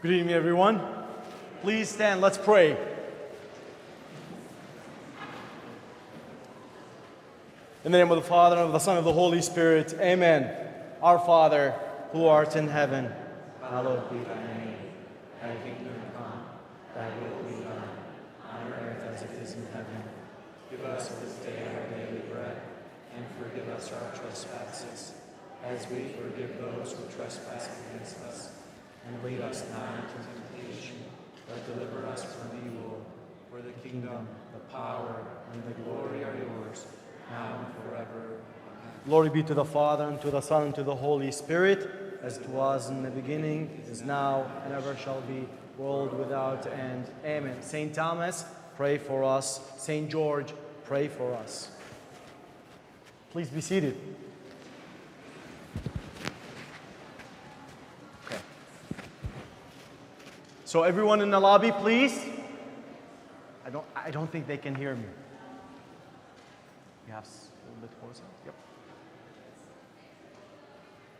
Good evening, everyone. Please stand, let's pray. In the name of the Father, and of the Son, and of the Holy Spirit, amen. Our Father, who art in heaven, hallowed be thy name. Thy kingdom come, thy will be done, on earth as it is in heaven. Give us this day our daily bread, and forgive us our trespasses, as we forgive those who trespass against us. And lead us not into temptation, but deliver us from evil. For the kingdom, the power, and the glory are yours, now and forever. Amen. Glory be to the Father, and to the Son, and to the Holy Spirit, as it was in the beginning, is now, and ever shall be, world without end. Amen. Saint Thomas, pray for us. Saint George, pray for us. Please be seated. Okay. So everyone in the lobby, please. I don't think they can hear me. Yes, a little bit closer. Yep.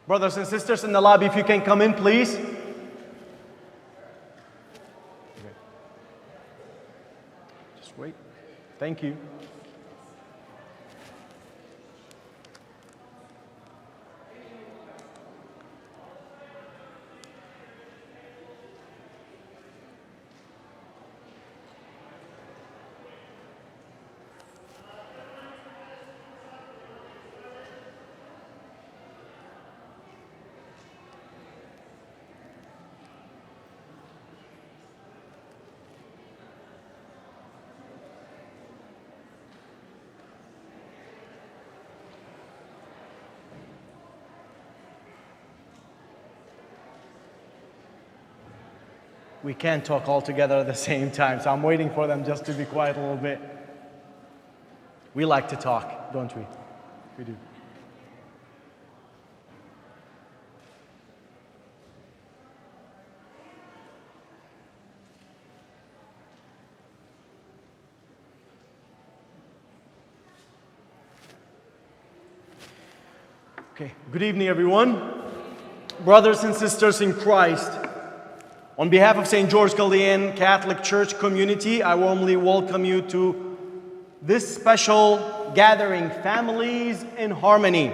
Brothers and sisters in the lobby, if you can come in, please. Okay. Just wait. Thank you. We can't talk all together at the same time, so I'm waiting for them just to be quiet a little bit. We like to talk, don't we? We do. Okay, good evening, everyone. Brothers and sisters in Christ, on behalf of St. George Galilean Catholic Church community, I warmly welcome you to this special gathering, Families in Harmony.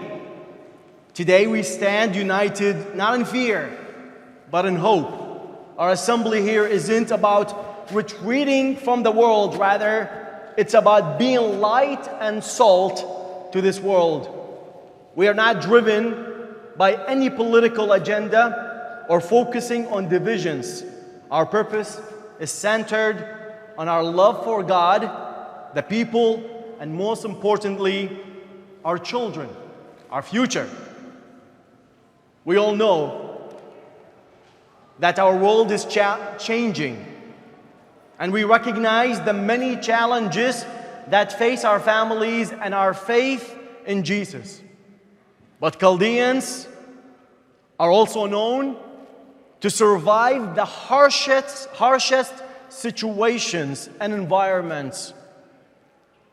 Today we stand united not in fear, but in hope. Our assembly here isn't about retreating from the world, rather it's about being light and salt to this world. We are not driven by any political agenda or focusing on divisions. Our purpose is centered on our love for God, the people, and most importantly, our children, our future. We all know that our world is changing, and we recognize the many challenges that face our families and our faith in Jesus. But Chaldeans are also known to survive the harshest situations and environments.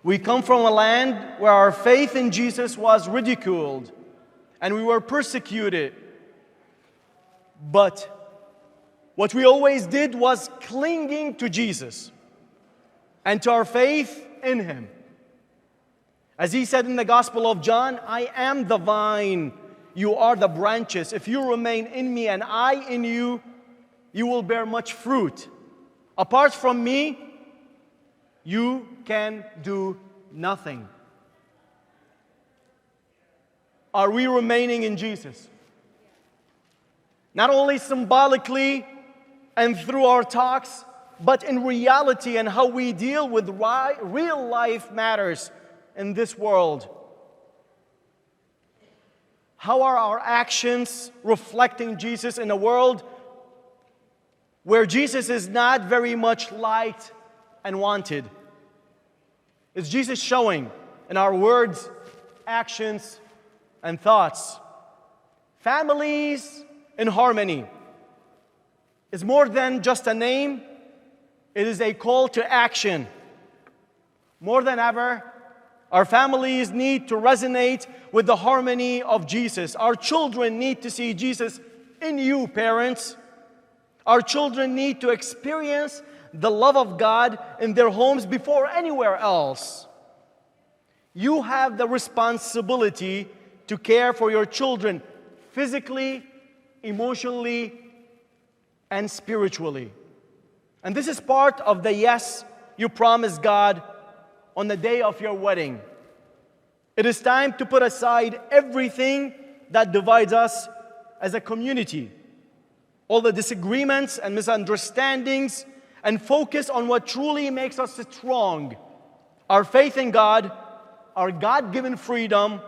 We come from a land where our faith in Jesus was ridiculed and we were persecuted. But what we always did was clinging to Jesus and to our faith in Him. As He said in the Gospel of John, I am the vine, you are the branches. If you remain in me and I in you, you will bear much fruit. Apart from me, you can do nothing. Are we remaining in Jesus? Not only symbolically and through our talks, but in reality and how we deal with real life matters in this world. How are our actions reflecting Jesus in a world where Jesus is not very much liked and wanted? Is Jesus showing in our words, actions, and thoughts? Families in Harmony is more than just a name. It is a call to action. More than ever, our families need to resonate with the harmony of Jesus. Our children need to see Jesus in you, parents. Our children need to experience the love of God in their homes before anywhere else. You have the responsibility to care for your children physically, emotionally, and spiritually. And this is part of the yes you promised God on the day of your wedding. It is time to put aside everything that divides us as a community, all the disagreements and misunderstandings, and focus on what truly makes us strong: our faith in God, our God-given freedom,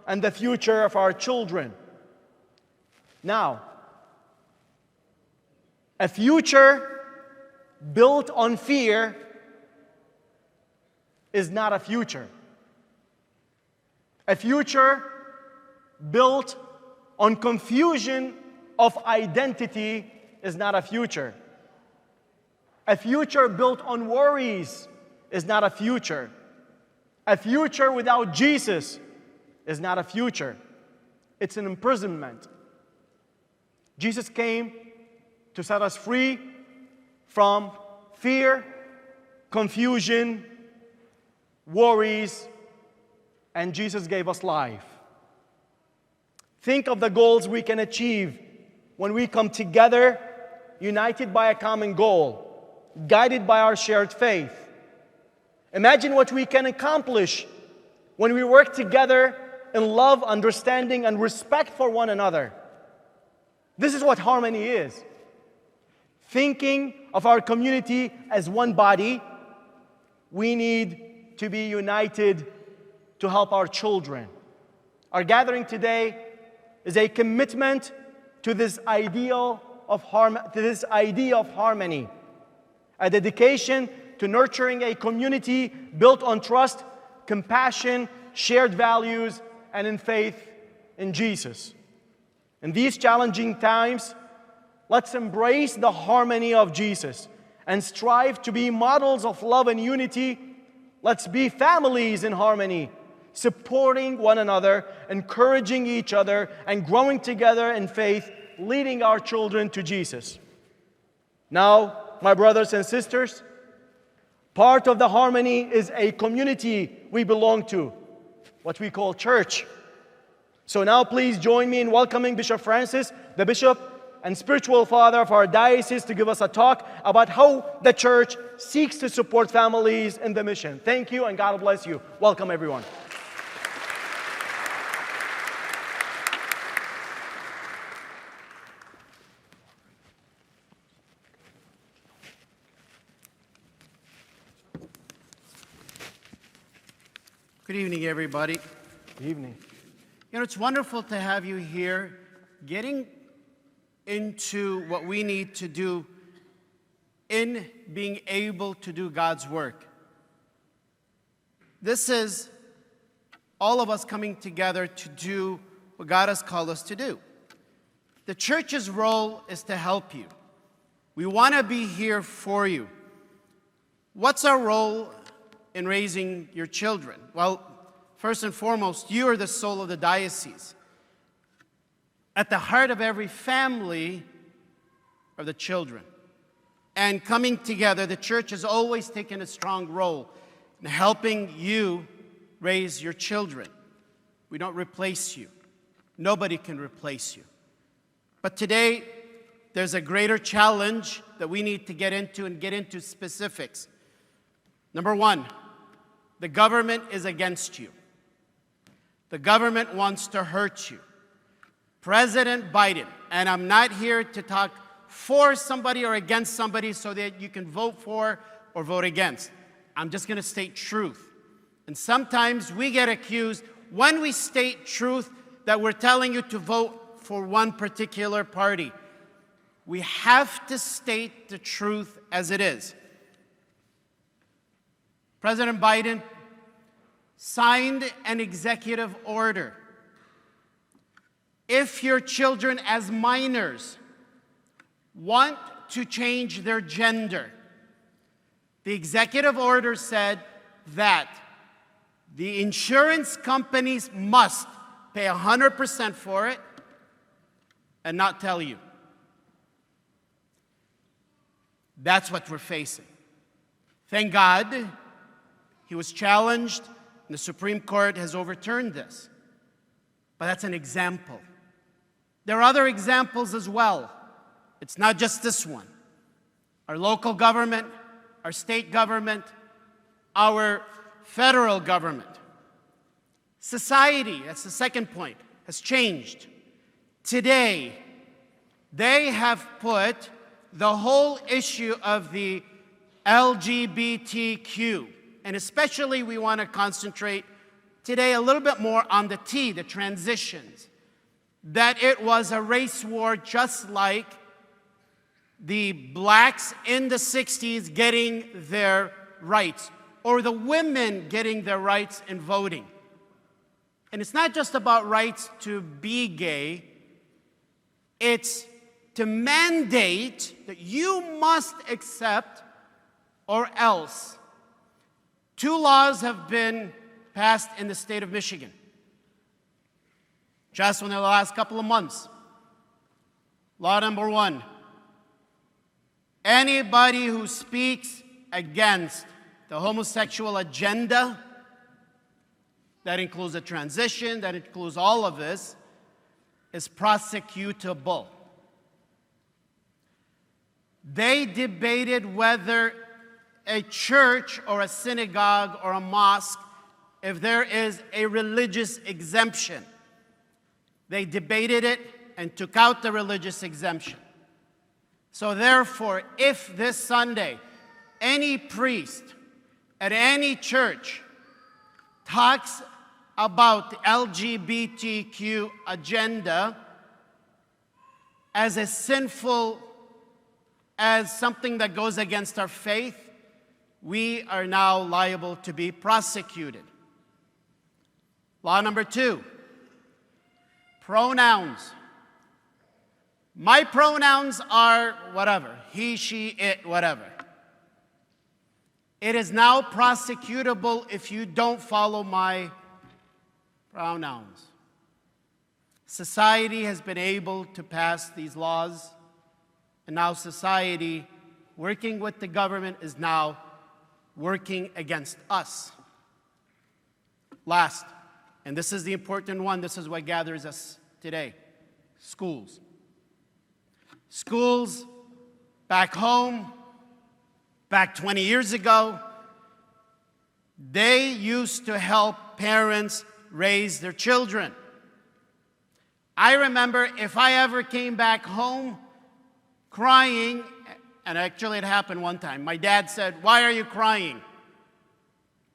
and the future of our children. Now, a future built on fear is not a future. A future built on confusion of identity is not a future. A future built on worries is not a future. A future without Jesus is not a future. It's an imprisonment. Jesus came to set us free from fear, confusion, worries, and Jesus gave us life. Think of the goals we can achieve when we come together, united by a common goal, guided by our shared faith. Imagine what we can accomplish when we work together in love, understanding, and respect for one another. This is what harmony is. Thinking of our community as one body, we need to be united to help our children. Our gathering today is a commitment to this idea of harmony, a dedication to nurturing a community built on trust, compassion, shared values, and in faith in Jesus. In these challenging times, let's embrace the harmony of Jesus and strive to be models of love and unity. Let's be families in harmony, supporting one another, encouraging each other, and growing together in faith, leading our children to Jesus. Now, my brothers and sisters, part of the harmony is a community we belong to, what we call church. So now please join me in welcoming Bishop Francis, the bishop and spiritual father of our diocese, to give us a talk about how the church seeks to support families in the mission. Thank you, and God bless you. Welcome, everyone. Good evening, everybody. Good evening. You know, it's wonderful to have you here, getting into what we need to do in being able to do God's work. This is all of us coming together to do what God has called us to do. The church's role is to help you. We want to be here for you. What's our role in raising your children? Well, first and foremost, you are the soul of the diocese. At the heart of every family are the children. And coming together, the church has always taken a strong role in helping you raise your children. We don't replace you. Nobody can replace you. But today, there's a greater challenge that we need to get into specifics. Number one, the government is against you. The government wants to hurt you. President Biden, and I'm not here to talk for somebody or against somebody so that you can vote for or vote against. I'm just going to state truth. And sometimes we get accused when we state truth that we're telling you to vote for one particular party. We have to state the truth as it is. President Biden signed an executive order. If your children as minors want to change their gender, the executive order said that the insurance companies must pay 100% for it and not tell you. That's what we're facing. Thank God he was challenged, and the Supreme Court has overturned this. But that's an example. There are other examples as well. It's not just this one. Our local government, our state government, our federal government. Society, that's the second point, has changed. Today, they have put the whole issue of the LGBTQ, and especially we want to concentrate today a little bit more on the T, the transitions, that it was a race war just like the blacks in the 60s getting their rights, or the women getting their rights in voting. And it's not just about rights to be gay, it's to mandate that you must accept or else. 2 laws have been passed in the state of Michigan just within the last couple of months. Law number 1, anybody who speaks against the homosexual agenda, that includes the transition, that includes all of this, is prosecutable. They debated whether a church or a synagogue or a mosque, if there is a religious exemption. They debated it and took out the religious exemption. So therefore, if this Sunday any priest at any church talks about the LGBTQ agenda as a sinful, as something that goes against our faith, we are now liable to be prosecuted. Law number 2, pronouns. My pronouns are whatever, he, she, it, whatever. It is now prosecutable if you don't follow my pronouns. Society has been able to pass these laws, and now society, working with the government, is now working against us. Last, and this is the important one, this is what gathers us today, schools. Schools back home, back 20 years ago, they used to help parents raise their children. I remember if I ever came back home crying, and actually it happened one time, my dad said, "Why are you crying?"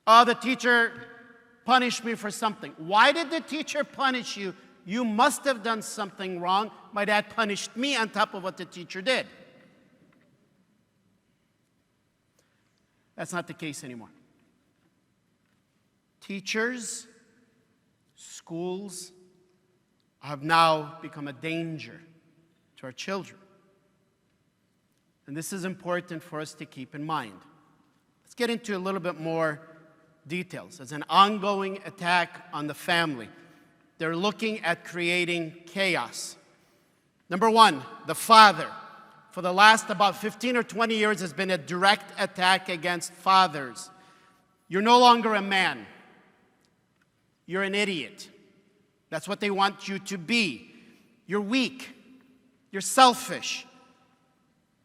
"Oh, the teacher punished me for something." "Why did the teacher punish you? You must have done something wrong." My dad punished me on top of what the teacher did. That's not the case anymore. Teachers, schools have now become a danger to our children. And this is important for us to keep in mind. Let's get into a little bit more details. As an ongoing attack on the family, they're looking at creating chaos. Number 1, the father. For the last about 15 or 20 years has been a direct attack against fathers. You're no longer a man. You're an idiot. That's what they want you to be. You're weak. You're selfish.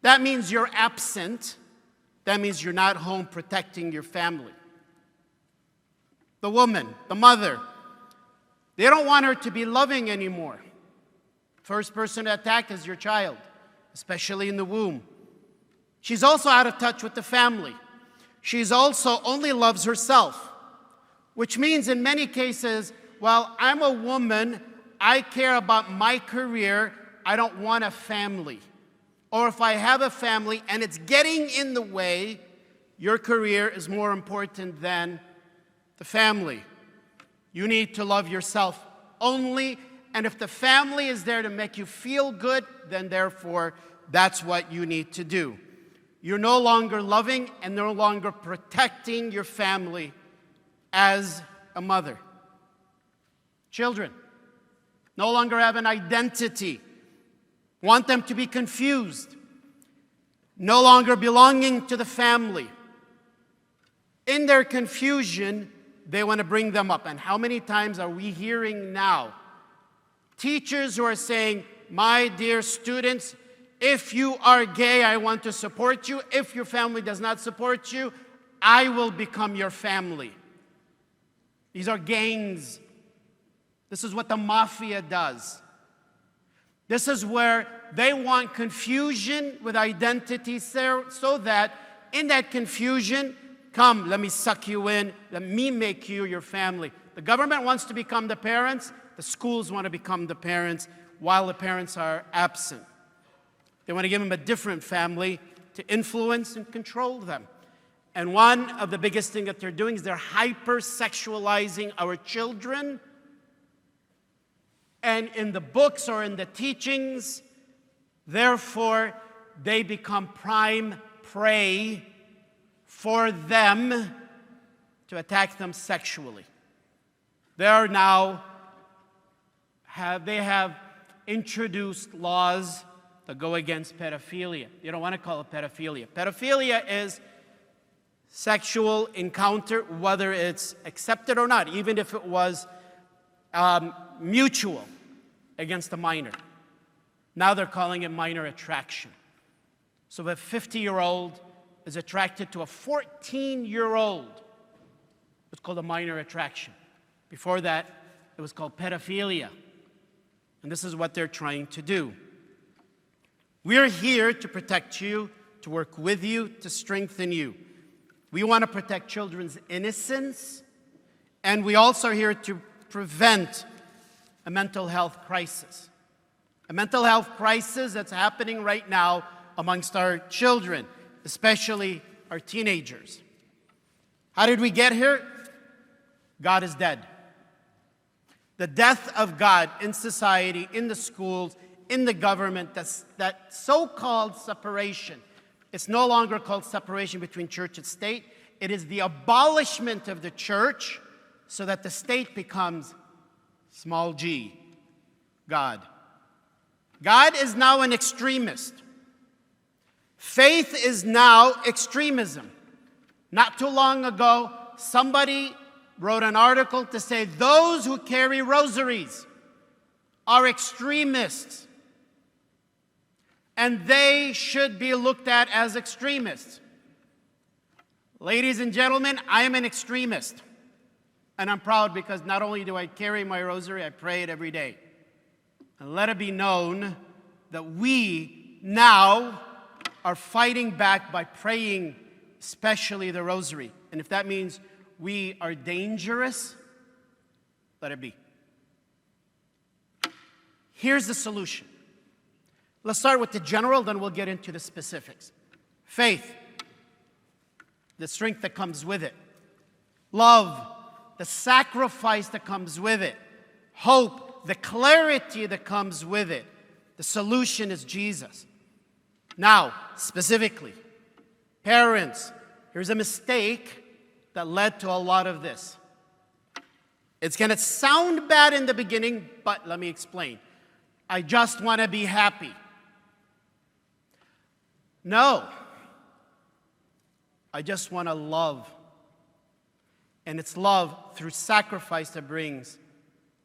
That means you're absent. That means you're not home protecting your family. The woman, the mother, they don't want her to be loving anymore. First person to attack is your child, especially in the womb. She's also out of touch with the family. She's also only loves herself, which means in many cases, well, I'm a woman, I care about my career, I don't want a family. Or if I have a family and it's getting in the way, your career is more important than the family. You need to love yourself only, and if the family is there to make you feel good, then therefore that's what you need to do. You're no longer loving and no longer protecting your family as a mother. Children no longer have an identity. Want them to be confused. no longer belonging to the family. In their confusion, they want to bring them up. And how many times are we hearing now teachers who are saying, my dear students, if you are gay, I want to support you. If your family does not support you, I will become your family. These are gangs. This is what the mafia does. This is where they want confusion with identity so that in that confusion, come, let me suck you in, let me make you your family. The government wants to become the parents, the schools want to become the parents while the parents are absent. They want to give them a different family to influence and control them. And one of the biggest things that they're doing is they're hypersexualizing our children. And in the books or in the teachings, therefore, they become prime prey for them to attack them sexually. They are now, they have introduced laws that go against pedophilia. You don't want to call it pedophilia. Pedophilia is sexual encounter, whether it's accepted or not, even if it was mutual against a minor. Now they're calling it minor attraction. So if a 50-year-old is attracted to a 14-year-old, it's called a minor attraction. Before that, it was called pedophilia. And this is what they're trying to do. We're here to protect you, to work with you, to strengthen you. We want to protect children's innocence, and we also are here to prevent a mental health crisis. A mental health crisis that's happening right now amongst our children, especially our teenagers. How did we get here? God is dead. The death of God in society, in the schools, in the government, that so-called separation. It's no longer called separation between church and state. It is the abolishment of the church so that the state becomes small g, God. God is now an extremist. Faith is now extremism. Not too long ago, somebody wrote an article to say those who carry rosaries are extremists, and they should be looked at as extremists. Ladies and gentlemen, I am an extremist. And I'm proud because not only do I carry my rosary, I pray it every day. And let it be known that we now are fighting back by praying, especially the rosary. And if that means we are dangerous, let it be. Here's the solution. Let's start with the general, then we'll get into the specifics. Faith, the strength that comes with it. Love, the sacrifice that comes with it. Hope, the clarity that comes with it. The solution is Jesus. Now, specifically, parents, here's a mistake that led to a lot of this. It's going to sound bad in the beginning, but let me explain. I just want to be happy. No. I just want to love. And it's love through sacrifice that brings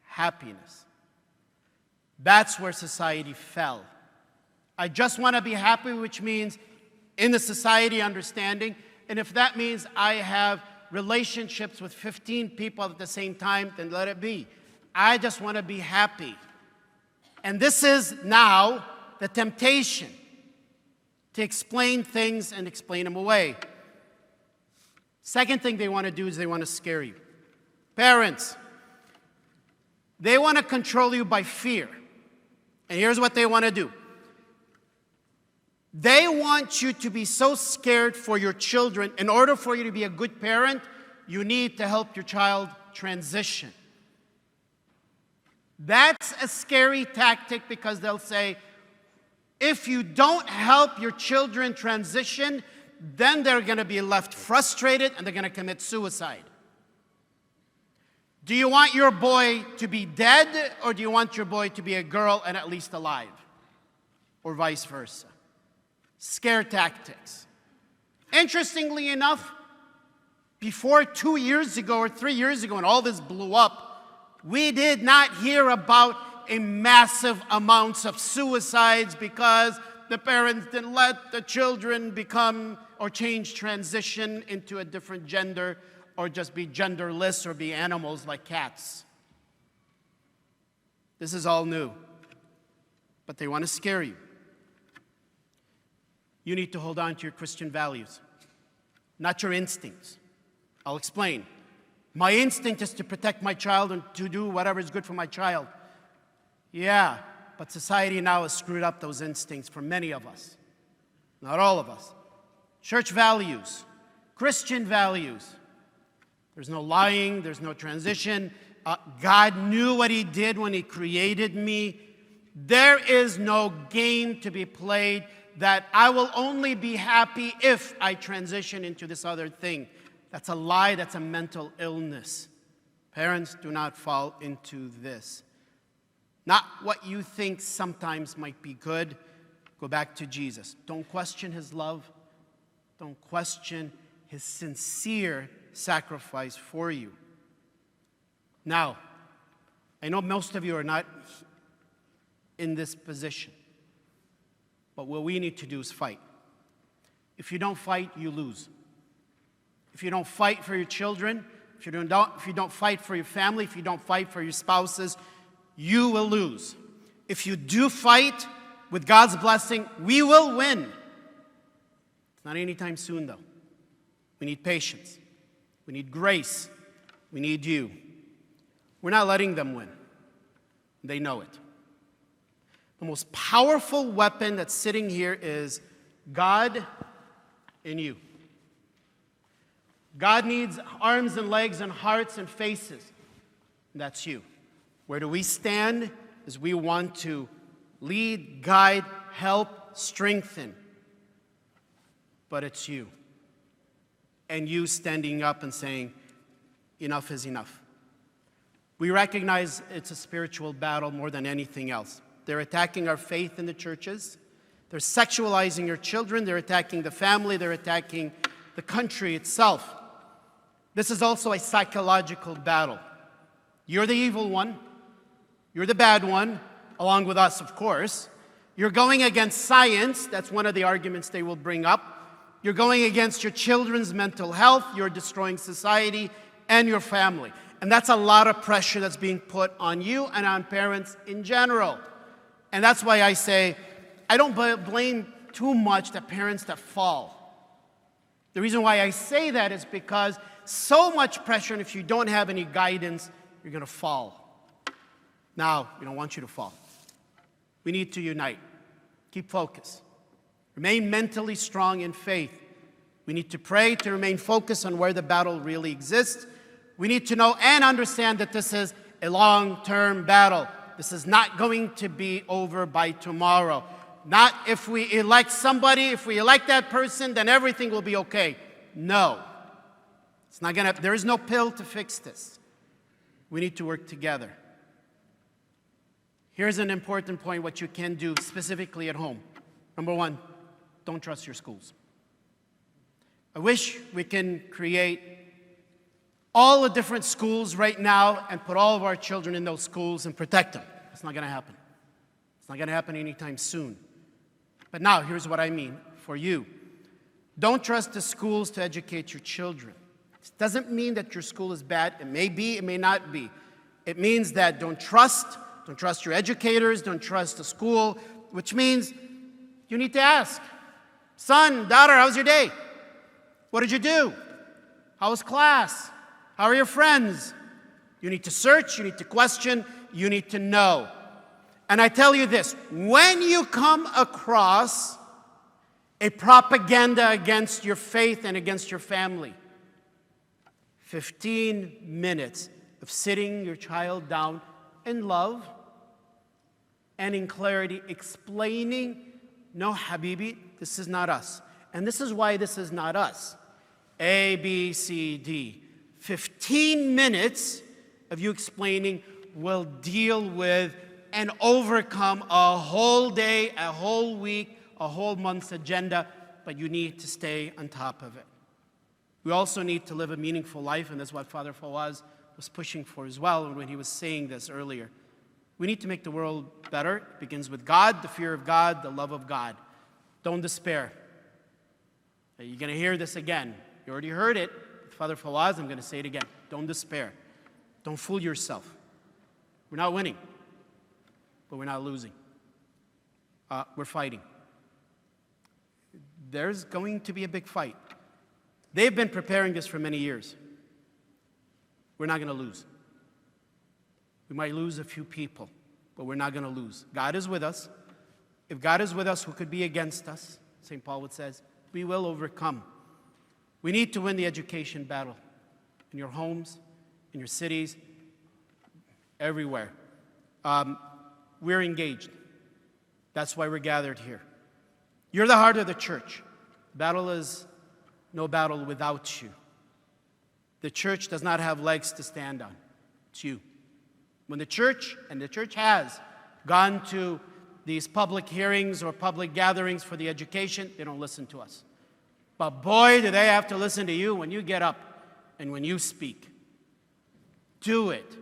happiness. That's where society fell. I just want to be happy, which means in the society understanding, and if that means I have relationships with 15 people at the same time, then let it be. I just want to be happy. And this is now the temptation to explain things and explain them away. Second thing they want to do is they want to scare you. Parents, they want to control you by fear. And here's what they want to do. They want you to be so scared for your children. In order for you to be a good parent, you need to help your child transition. That's a scary tactic because they'll say, if you don't help your children transition, then they're going to be left frustrated and they're going to commit suicide. Do you want your boy to be dead, or do you want your boy to be a girl and at least alive? Or vice versa? scare tactics. Interestingly enough, before 2 years ago or 3 years ago when all this blew up, we did not hear about a massive amounts of suicides because the parents didn't let the children become or change transition into a different gender or just be genderless or be animals like cats. This is all new. But they want to scare you. You need to hold on to your Christian values, not your instincts. I'll explain. My instinct is to protect my child and to do whatever is good for my child. Yeah, but society now has screwed up those instincts for many of us. Not all of us. Church values, Christian values. There's no lying, there's no transition. God knew what He did when He created me. There is no game to be played that I will only be happy if I transition into this other thing. That's a lie, that's a mental illness. Parents, do not fall into this. Not what you think sometimes might be good. Go back to Jesus. Don't question His love. Don't question His sincere sacrifice for you. Now, I know most of you are not in this position, but what we need to do is fight. If you don't fight, you lose. If you don't fight for your children, if you don't fight for your family, if you don't fight for your spouses, you will lose. If you do fight with God's blessing, we will win. It's not anytime soon, though. We need patience. We need grace. We need you. We're not letting them win. They know it. The most powerful weapon that's sitting here is God in you. God needs arms and legs and hearts and faces. And that's you. Where do we stand? Is we want to lead, guide, help, strengthen. But it's you. And you standing up and saying, enough is enough. We recognize it's a spiritual battle more than anything else. They're attacking our faith in the churches. They're sexualizing your children. They're attacking the family. They're attacking the country itself. This is also a psychological battle. You're the evil one. You're the bad one, along with us, of course. You're going against science. That's one of the arguments they will bring up. You're going against your children's mental health. You're destroying society and your family. And that's a lot of pressure that's being put on you and on parents in general. And that's why I say, I don't blame too much the parents that fall. The reason why I say that is because so much pressure, and if you don't have any guidance, you're going to fall. Now, we don't want you to fall. We need to unite. Keep focus. Remain mentally strong in faith. We need to pray to remain focused on where the battle really exists. We need to know and understand that this is a long-term battle. This is not going to be over by tomorrow. Not if we elect somebody, if we elect that person, then everything will be okay. No. It's not gonna, there is no pill to fix this. We need to work together. Here's an important point, what you can do specifically at home. Number one, don't trust your schools. I wish we can create all the different schools right now and put all of our children in those schools and protect them. It's not going to happen. It's not going to happen anytime soon. But now, here's what I mean for you. Don't trust the schools to educate your children. It doesn't mean that your school is bad. It may be, it may not be. It means that don't trust your educators, don't trust the school, which means you need to ask. Son, daughter, how was your day? What did you do? How was class? How are your friends? You need to search, you need to question, you need to know. And I tell you this, when you come across a propaganda against your faith and against your family, 15 minutes of sitting your child down in love and in clarity, explaining, no, Habibi, this is not us. And this is why this is not us. A, B, C, D. 15 minutes of you explaining will deal with and overcome a whole day, a whole week, a whole month's agenda, but you need to stay on top of it. We also need to live a meaningful life, and that's what Father Fawaz was pushing for as well when he was saying this earlier. We need to make the world better. It begins with God, the fear of God, the love of God. Don't despair. You're going to hear this again. You already heard it with Father Fawaz. I'm going to say it again. Don't despair. Don't fool yourself. We're not winning, but we're not losing. We're fighting. There's going to be a big fight. They've been preparing this for many years. We're not going to lose. We might lose a few people, but we're not going to lose. God is with us. If God is with us, who could be against us? St. Paul would says, we will overcome. We need to win the education battle in your homes, in your cities, everywhere. We're engaged. That's why we're gathered here. You're the heart of the church. Battle is no battle without you. The church does not have legs to stand on. It's you. When the church, and the church has, gone to these public hearings or public gatherings for the education, they don't listen to us. But boy, do they have to listen to you when you get up and when you speak. Do it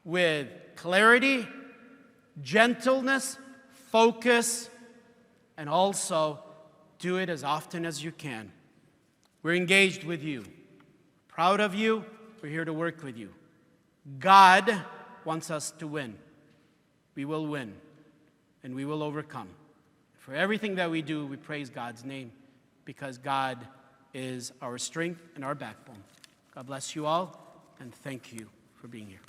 with clarity, gentleness, focus, and also do it as often as you can. We're engaged with you. Proud of you. We're here to work with you. God wants us to win. We will win, and we will overcome. For everything that we do, we praise God's name, because God is our strength and our backbone. God bless you all, and thank you for being here.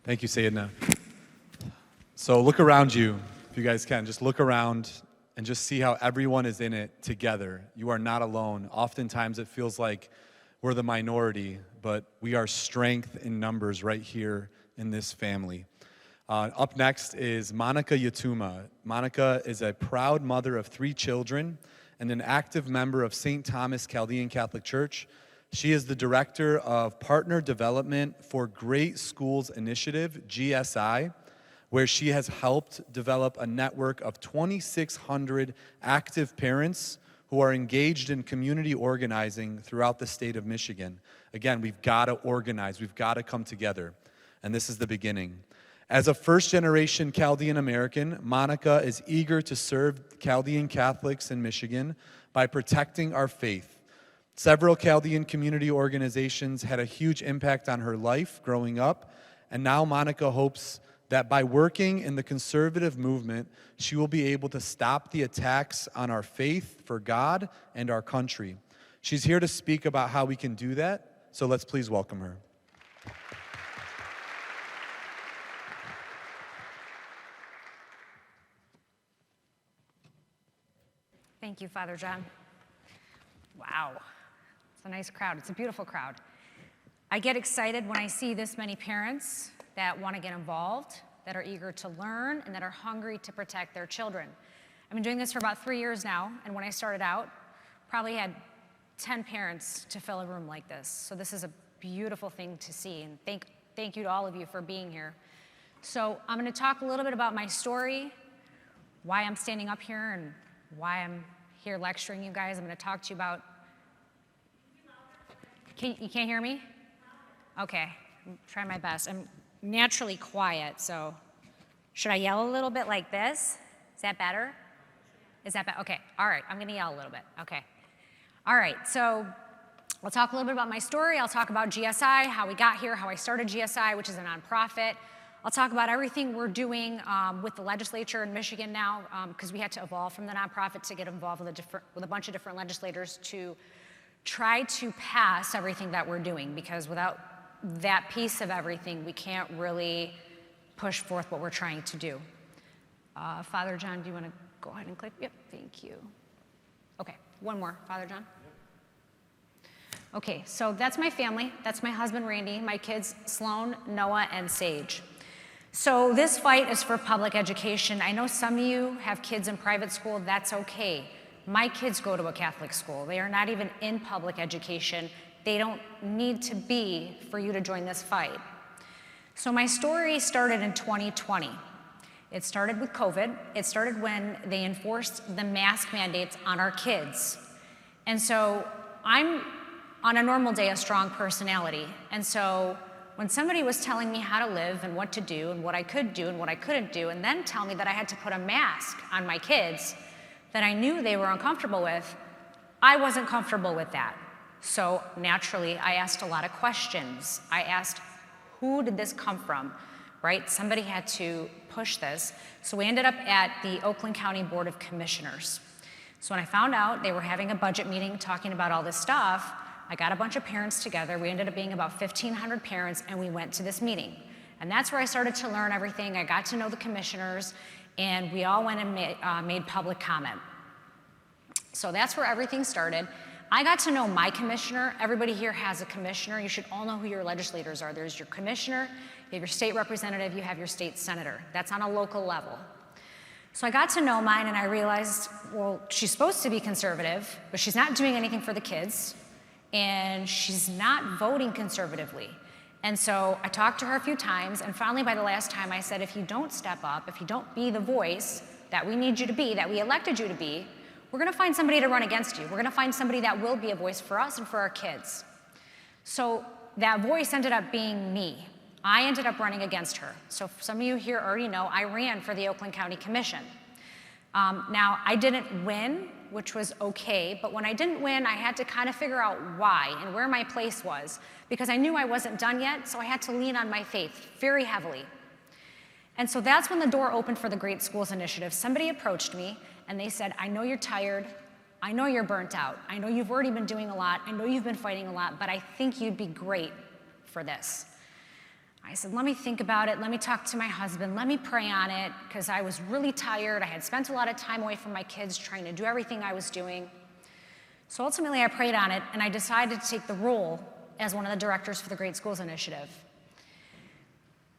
Thank you, Sayyidina. So look around you, if you guys can. Just look around and just see how everyone is in it together. You are not alone. Oftentimes it feels like we're the minority, but we are strength in numbers right here in this family. Up next is Monica Yatuma. Monica is a proud mother of 3 children and an active member of St. Thomas Chaldean Catholic Church. She is the director of Partner Development for Great Schools Initiative, GSI, where she has helped develop a network of 2,600 active parents who are engaged in community organizing throughout the state of Michigan. Again, we've got to organize. We've got to come together. And this is the beginning. As a first-generation Chaldean American, Monica is eager to serve Chaldean Catholics in Michigan by protecting our faith. Several Chaldean community organizations had a huge impact on her life growing up, and now Monica hopes that by working in the conservative movement, she will be able to stop the attacks on our faith for God and our country. She's here to speak about how we can do that, so let's please welcome her. Thank you, Father John. Wow, it's a nice crowd. It's a beautiful crowd. I get excited when I see this many parents that want to get involved, that are eager to learn, and that are hungry to protect their children. I've been doing this for about 3 years now, and when I started out, probably had 10 parents to fill a room like this. So this is a beautiful thing to see, and thank you to all of you for being here. So I'm going to talk a little bit about my story, why I'm standing up here, and why I'm here lecturing you guys. I'm going to talk to you about... You can't hear me? Okay, I'm trying my best. I'm naturally quiet, so should I yell a little bit like this? Is that better? Is that better? Okay, all right, I'm going to yell a little bit. Okay. All right, so I'll talk a little bit about my story. I'll talk about GSI, how we got here, how I started GSI, which is a nonprofit. I'll talk about everything we're doing with the legislature in Michigan now, because we had to evolve from the nonprofit to get involved with a bunch of different legislators to try to pass everything that we're doing, because without that piece of everything, we can't really push forth what we're trying to do. Father John, do you want to go ahead and click? Yep, thank you. Okay, one more, Father John. Okay, so that's my family. That's my husband, Randy, my kids, Sloan, Noah, and Sage. So this fight is for public education. I know some of you have kids in private school. That's okay. My kids go to a Catholic school. They are not even in public education. They don't need to be for you to join this fight. So my story started in 2020. It started with COVID. It started when they enforced the mask mandates on our kids. And so I'm, on a normal day, a strong personality. And so when somebody was telling me how to live and what to do and what I could do and what I couldn't do, and then tell me that I had to put a mask on my kids that I knew they were uncomfortable with, I wasn't comfortable with that. So naturally, I asked a lot of questions. I asked, who did this come from, right? Somebody had to push this. So we ended up at the Oakland County Board of Commissioners. So when I found out they were having a budget meeting talking about all this stuff, I got a bunch of parents together. We ended up being about 1,500 parents, and we went to this meeting. And that's where I started to learn everything. I got to know the commissioners, and we all went and made public comment. So that's where everything started. I got to know my commissioner. Everybody here has a commissioner. You should all know who your legislators are. There's your commissioner, you have your state representative, you have your state senator. That's on a local level. So I got to know mine, and I realized, well, she's supposed to be conservative, but she's not doing anything for the kids, and she's not voting conservatively. And so I talked to her a few times, and finally by the last time I said, if you don't step up, if you don't be the voice that we need you to be, that we elected you to be, we're gonna find somebody to run against you. We're gonna find somebody that will be a voice for us and for our kids. So that voice ended up being me. I ended up running against her. So some of you here already know I ran for the Oakland County Commission. Now, I didn't win, which was okay, but when I didn't win, I had to kind of figure out why and where my place was, because I knew I wasn't done yet, so I had to lean on my faith very heavily. And so that's when the door opened for the Great Schools Initiative. Somebody approached me, and they said, I know you're tired, I know you're burnt out, I know you've already been doing a lot, I know you've been fighting a lot, but I think you'd be great for this. I said, let me think about it, let me talk to my husband, let me pray on it, because I was really tired. I had spent a lot of time away from my kids trying to do everything I was doing. So ultimately I prayed on it, and I decided to take the role as one of the directors for the Great Schools Initiative.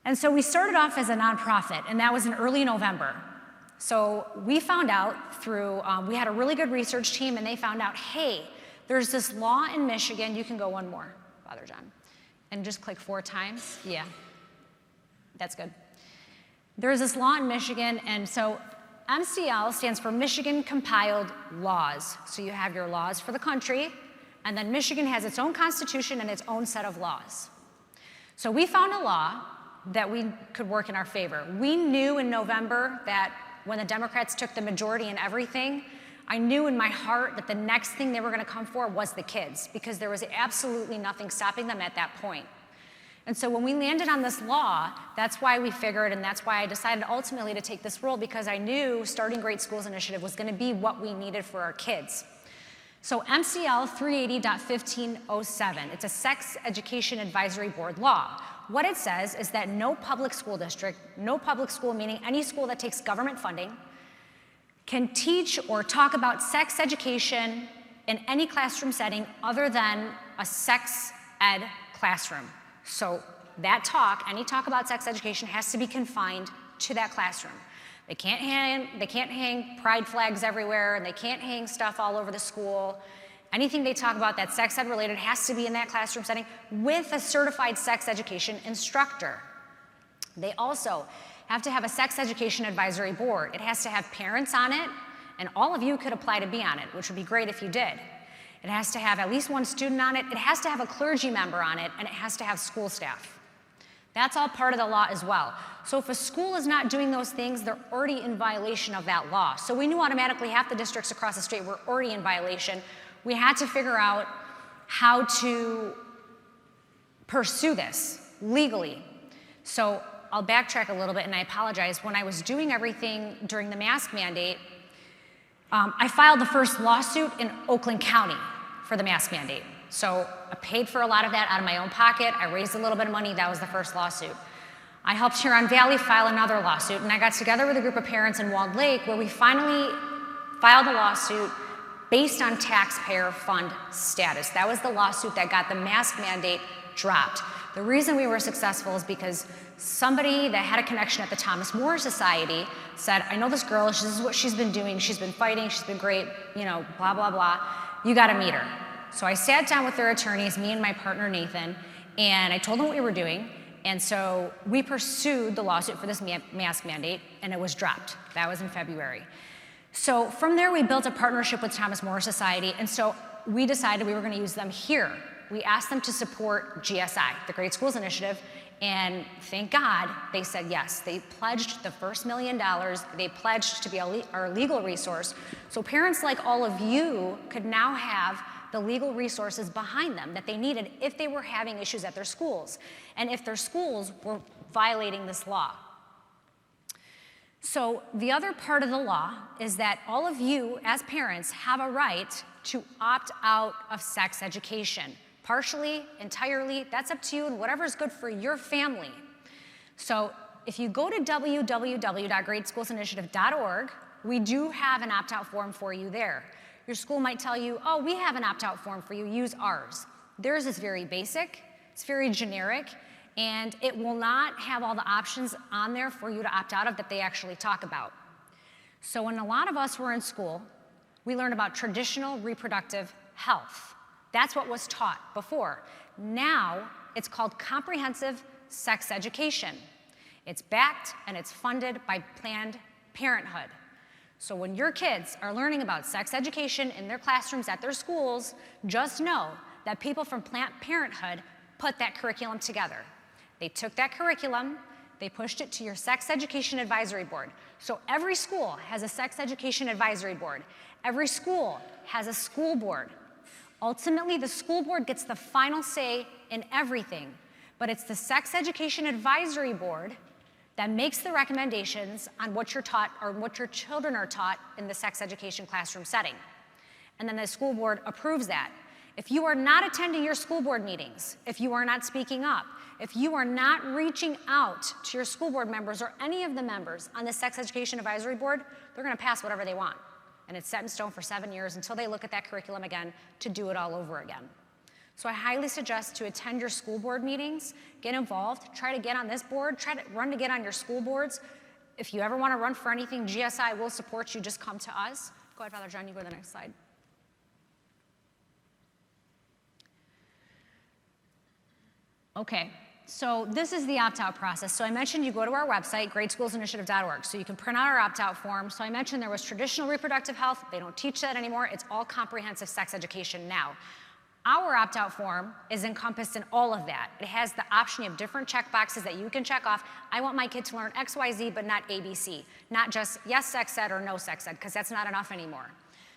And so we started off as a nonprofit, and that was in early November. So we found out through, we had a really good research team, and they found out, hey, there's this law in Michigan. You can go one more, Father John. And just click 4 times. Yeah, that's good. There's this law in Michigan, and so MCL stands for Michigan Compiled Laws. So you have your laws for the country, and then Michigan has its own constitution and its own set of laws. So we found a law that we could work in our favor. We knew in November that when the Democrats took the majority in everything, I knew in my heart that the next thing they were going to come for was the kids, because there was absolutely nothing stopping them at that point. And so when we landed on this law, that's why we figured, and that's why I decided ultimately to take this role, because I knew starting Great Schools Initiative was going to be what we needed for our kids. So MCL 380.1507, it's a Sex Education Advisory Board law. What it says is that no public school district, no public school meaning any school that takes government funding, can teach or talk about sex education in any classroom setting other than a sex ed classroom. So that talk, any talk about sex education, has to be confined to that classroom. They can't hang pride flags everywhere, and they can't hang stuff all over the school. Anything they talk about that's sex ed related has to be in that classroom setting with a certified sex education instructor. They also have to have a sex education advisory board. It has to have parents on it, and all of you could apply to be on it, which would be great if you did. It has to have at least one student on it. It has to have a clergy member on it, and it has to have school staff. That's all part of the law as well. So if a school is not doing those things, they're already in violation of that law. So we knew automatically half the districts across the state were already in violation. We had to figure out how to pursue this legally. So I'll backtrack a little bit, and I apologize. When I was doing everything during the mask mandate, I filed the first lawsuit in Oakland County for the mask mandate. So I paid for a lot of that out of my own pocket. I raised a little bit of money. That was the first lawsuit. I helped Huron Valley file another lawsuit, and I got together with a group of parents in Walled Lake where we finally filed a lawsuit based on taxpayer fund status. That was the lawsuit that got the mask mandate dropped. The reason we were successful is because somebody that had a connection at the Thomas More Society said, I know this girl, this is what she's been doing, she's been fighting, she's been great, you know, blah, blah, blah. You gotta meet her. So I sat down with their attorneys, me and my partner Nathan, and I told them what we were doing. And so we pursued the lawsuit for this mask mandate, and it was dropped. That was in February. So from there, we built a partnership with Thomas More Society, and so we decided we were going to use them here. We asked them to support GSI, the Great Schools Initiative, and thank God they said yes. They pledged the first $1 million. They pledged to be our legal resource. So parents like all of you could now have the legal resources behind them that they needed if they were having issues at their schools and if their schools were violating this law. So the other part of the law is that all of you as parents have a right to opt out of sex education. Partially, entirely, that's up to you and whatever is good for your family. So if you go to www.greatschoolsinitiative.org, we do have an opt-out form for you there. Your school might tell you, oh, we have an opt-out form for you, use ours. Theirs is very basic, it's very generic, and it will not have all the options on there for you to opt out of that they actually talk about. So when a lot of us were in school, we learned about traditional reproductive health. That's what was taught before. Now, it's called comprehensive sex education. It's backed and it's funded by Planned Parenthood. So when your kids are learning about sex education in their classrooms at their schools, just know that people from Planned Parenthood put that curriculum together. They took that curriculum, they pushed it to your sex education advisory board. So every school has a sex education advisory board. Every school has a school board. Ultimately, the school board gets the final say in everything, but it's the sex education advisory board that makes the recommendations on what you're taught or what your children are taught in the sex education classroom setting. And then the school board approves that. If you are not attending your school board meetings, if you are not speaking up, if you are not reaching out to your school board members or any of the members on the sex education advisory board, they're going to pass whatever they want. And it's set in stone for 7 years until they look at that curriculum again to do it all over again. So I highly suggest to attend your school board meetings, get involved, try to get on this board, try to run to get on your school boards. If you ever want to run for anything, GSI will support you, just come to us. Go ahead, Father John, you go to the next slide. Okay, so this is the opt-out process. So I mentioned you go to our website, greatschoolsinitiative.org, so you can print out our opt-out form. So I mentioned there was traditional reproductive health. They don't teach that anymore. It's all comprehensive sex education now. Our opt-out form is encompassed in all of that. It has the option of different check boxes that you can check off. I want my kid to learn X, Y, Z, but not ABC. Not just yes sex ed or no sex ed, because that's not enough anymore.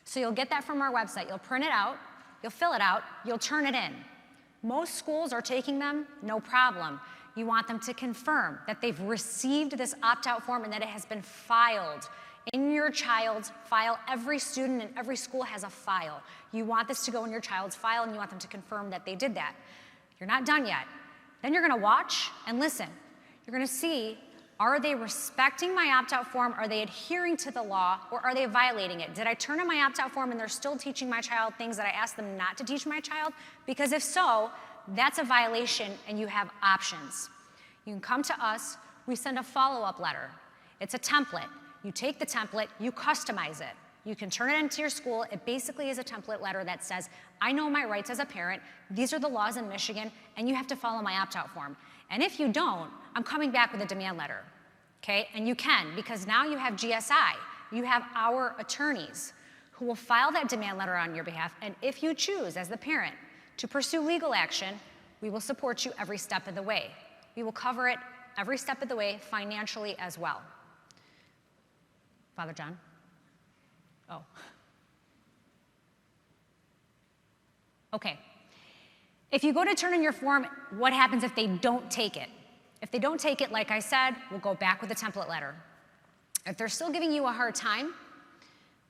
So you'll get that from our website. You'll print it out, you'll fill it out, you'll turn it in. Most schools are taking them, no problem. You want them to confirm that they've received this opt-out form and that it has been filed in your child's file. Every student in every school has a file. You want this to go in your child's file and you want them to confirm that they did that. You're not done yet. Then you're gonna watch and listen. You're gonna see, are they respecting my opt-out form? Are they adhering to the law, or are they violating it? Did I turn in my opt-out form and they're still teaching my child things that I asked them not to teach my child? Because if so, that's a violation and you have options. You can come to us, we send a follow-up letter. It's a template. You take the template, you customize it. You can turn it into your school. It basically is a template letter that says, I know my rights as a parent, these are the laws in Michigan, and you have to follow my opt-out form. And if you don't, I'm coming back with a demand letter, okay? And you can, because now you have GSI. You have our attorneys who will file that demand letter on your behalf, and if you choose, as the parent, to pursue legal action, we will support you every step of the way. We will cover it every step of the way financially as well. Father John? Oh. Okay. If you go to turn in your form, what happens if they don't take it? If they don't take it, like I said, we'll go back with a template letter. If they're still giving you a hard time,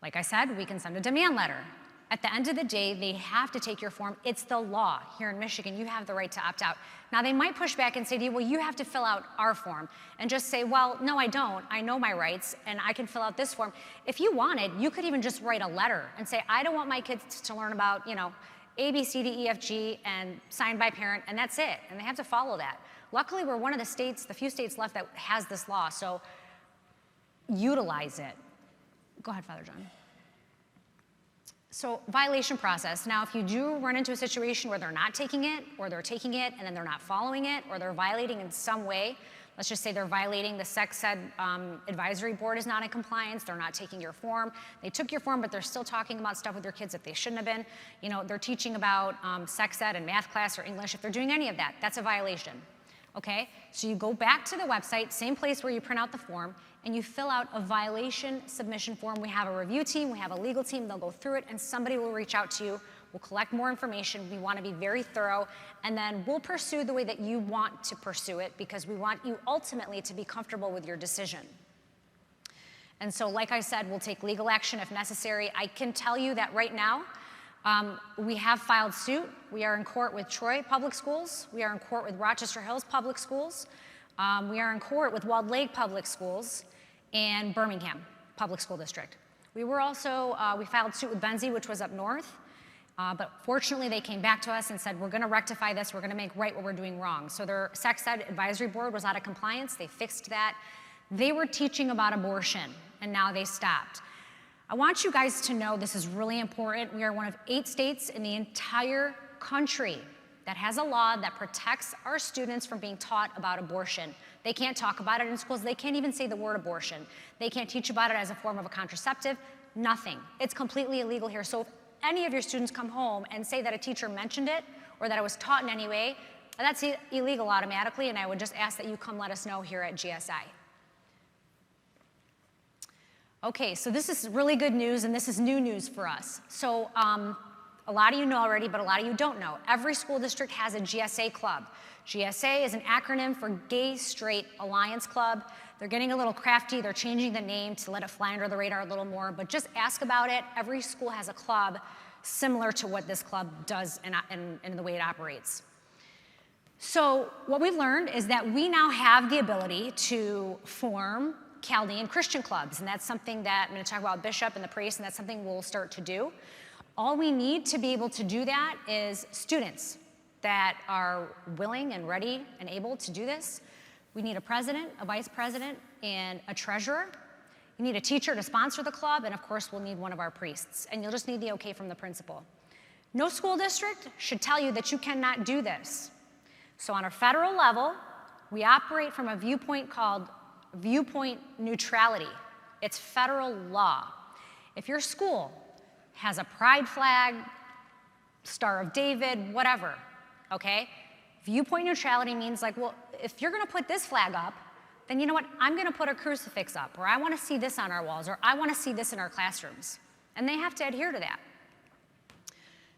like I said, we can send a demand letter. At the end of the day, they have to take your form. It's the law. Here in Michigan, you have the right to opt out. Now, they might push back and say to you, well, you have to fill out our form. And just say, well, no, I don't. I know my rights, and I can fill out this form. If you wanted, you could even just write a letter and say, I don't want my kids to learn about, A, B, C, D, E, F, G, and signed by parent, and that's it. And they have to follow that. Luckily, we're one of the states, the few states left that has this law, so utilize it. Go ahead, Father John. So violation process. Now, if you do run into a situation where they're not taking it, or they're taking it and then they're not following it, or they're violating in some way, let's just say they're violating the sex ed advisory board is not in compliance, they're not taking your form. They took your form, but they're still talking about stuff with your kids that they shouldn't have been. You know, they're teaching about sex ed in math class or English. If they're doing any of that, that's a violation. Okay, so you go back to the website, same place where you print out the form, and you fill out a violation submission form. We have a review team, we have a legal team, they'll go through it, and somebody will reach out to you. We'll collect more information. We want to be very thorough, and then we'll pursue the way that you want to pursue it, because we want you ultimately to be comfortable with your decision. And so, like I said, we'll take legal action if necessary. I can tell you that right now, we have filed suit. We are in court with Troy Public Schools. We are in court with Rochester Hills Public Schools. We are in court with Walled Lake Public Schools and Birmingham Public School District. We were also, we filed suit with Benzie, which was up north. But fortunately, they came back to us and said, we're going to rectify this. We're going to make right what we're doing wrong. So their sex ed advisory board was out of compliance. They fixed that. They were teaching about abortion, and now they stopped. I want you guys to know this is really important. We are one of 8 states in the entire country that has a law that protects our students from being taught about abortion. They can't talk about it in schools. They can't even say the word abortion. They can't teach about it as a form of a contraceptive. Nothing. It's completely illegal here. So if any of your students come home and say that a teacher mentioned it or that it was taught in any way, that's illegal automatically, and I would just ask that you come let us know here at GSI. Okay, so this is really good news, and this is new news for us. So a lot of you know already, but a lot of you don't know. Every school district has a GSA club. GSA is an acronym for Gay Straight Alliance Club. They're getting a little crafty. They're changing the name to let it fly under the radar a little more, but just ask about it. Every school has a club similar to what this club does in the way it operates. So what we've learned is that we now have the ability to form Chaldean Christian clubs, and that's something that I'm going to talk about Bishop and the priest, and that's something we'll start to do. All we need to be able to do that is students that are willing and ready and able to do this. We need a president, a vice president, and a treasurer. You need a teacher to sponsor the club, and of course we'll need one of our priests, and you'll just need the okay from the principal. No school district should tell you that you cannot do this. So on a federal level, we operate from a viewpoint called viewpoint neutrality. It's federal law. If your school has a pride flag, Star of David, whatever, okay? Viewpoint neutrality means like, well, if you're gonna put this flag up, then you know what, I'm gonna put a crucifix up, or I wanna see this on our walls, or I wanna see this in our classrooms. And they have to adhere to that.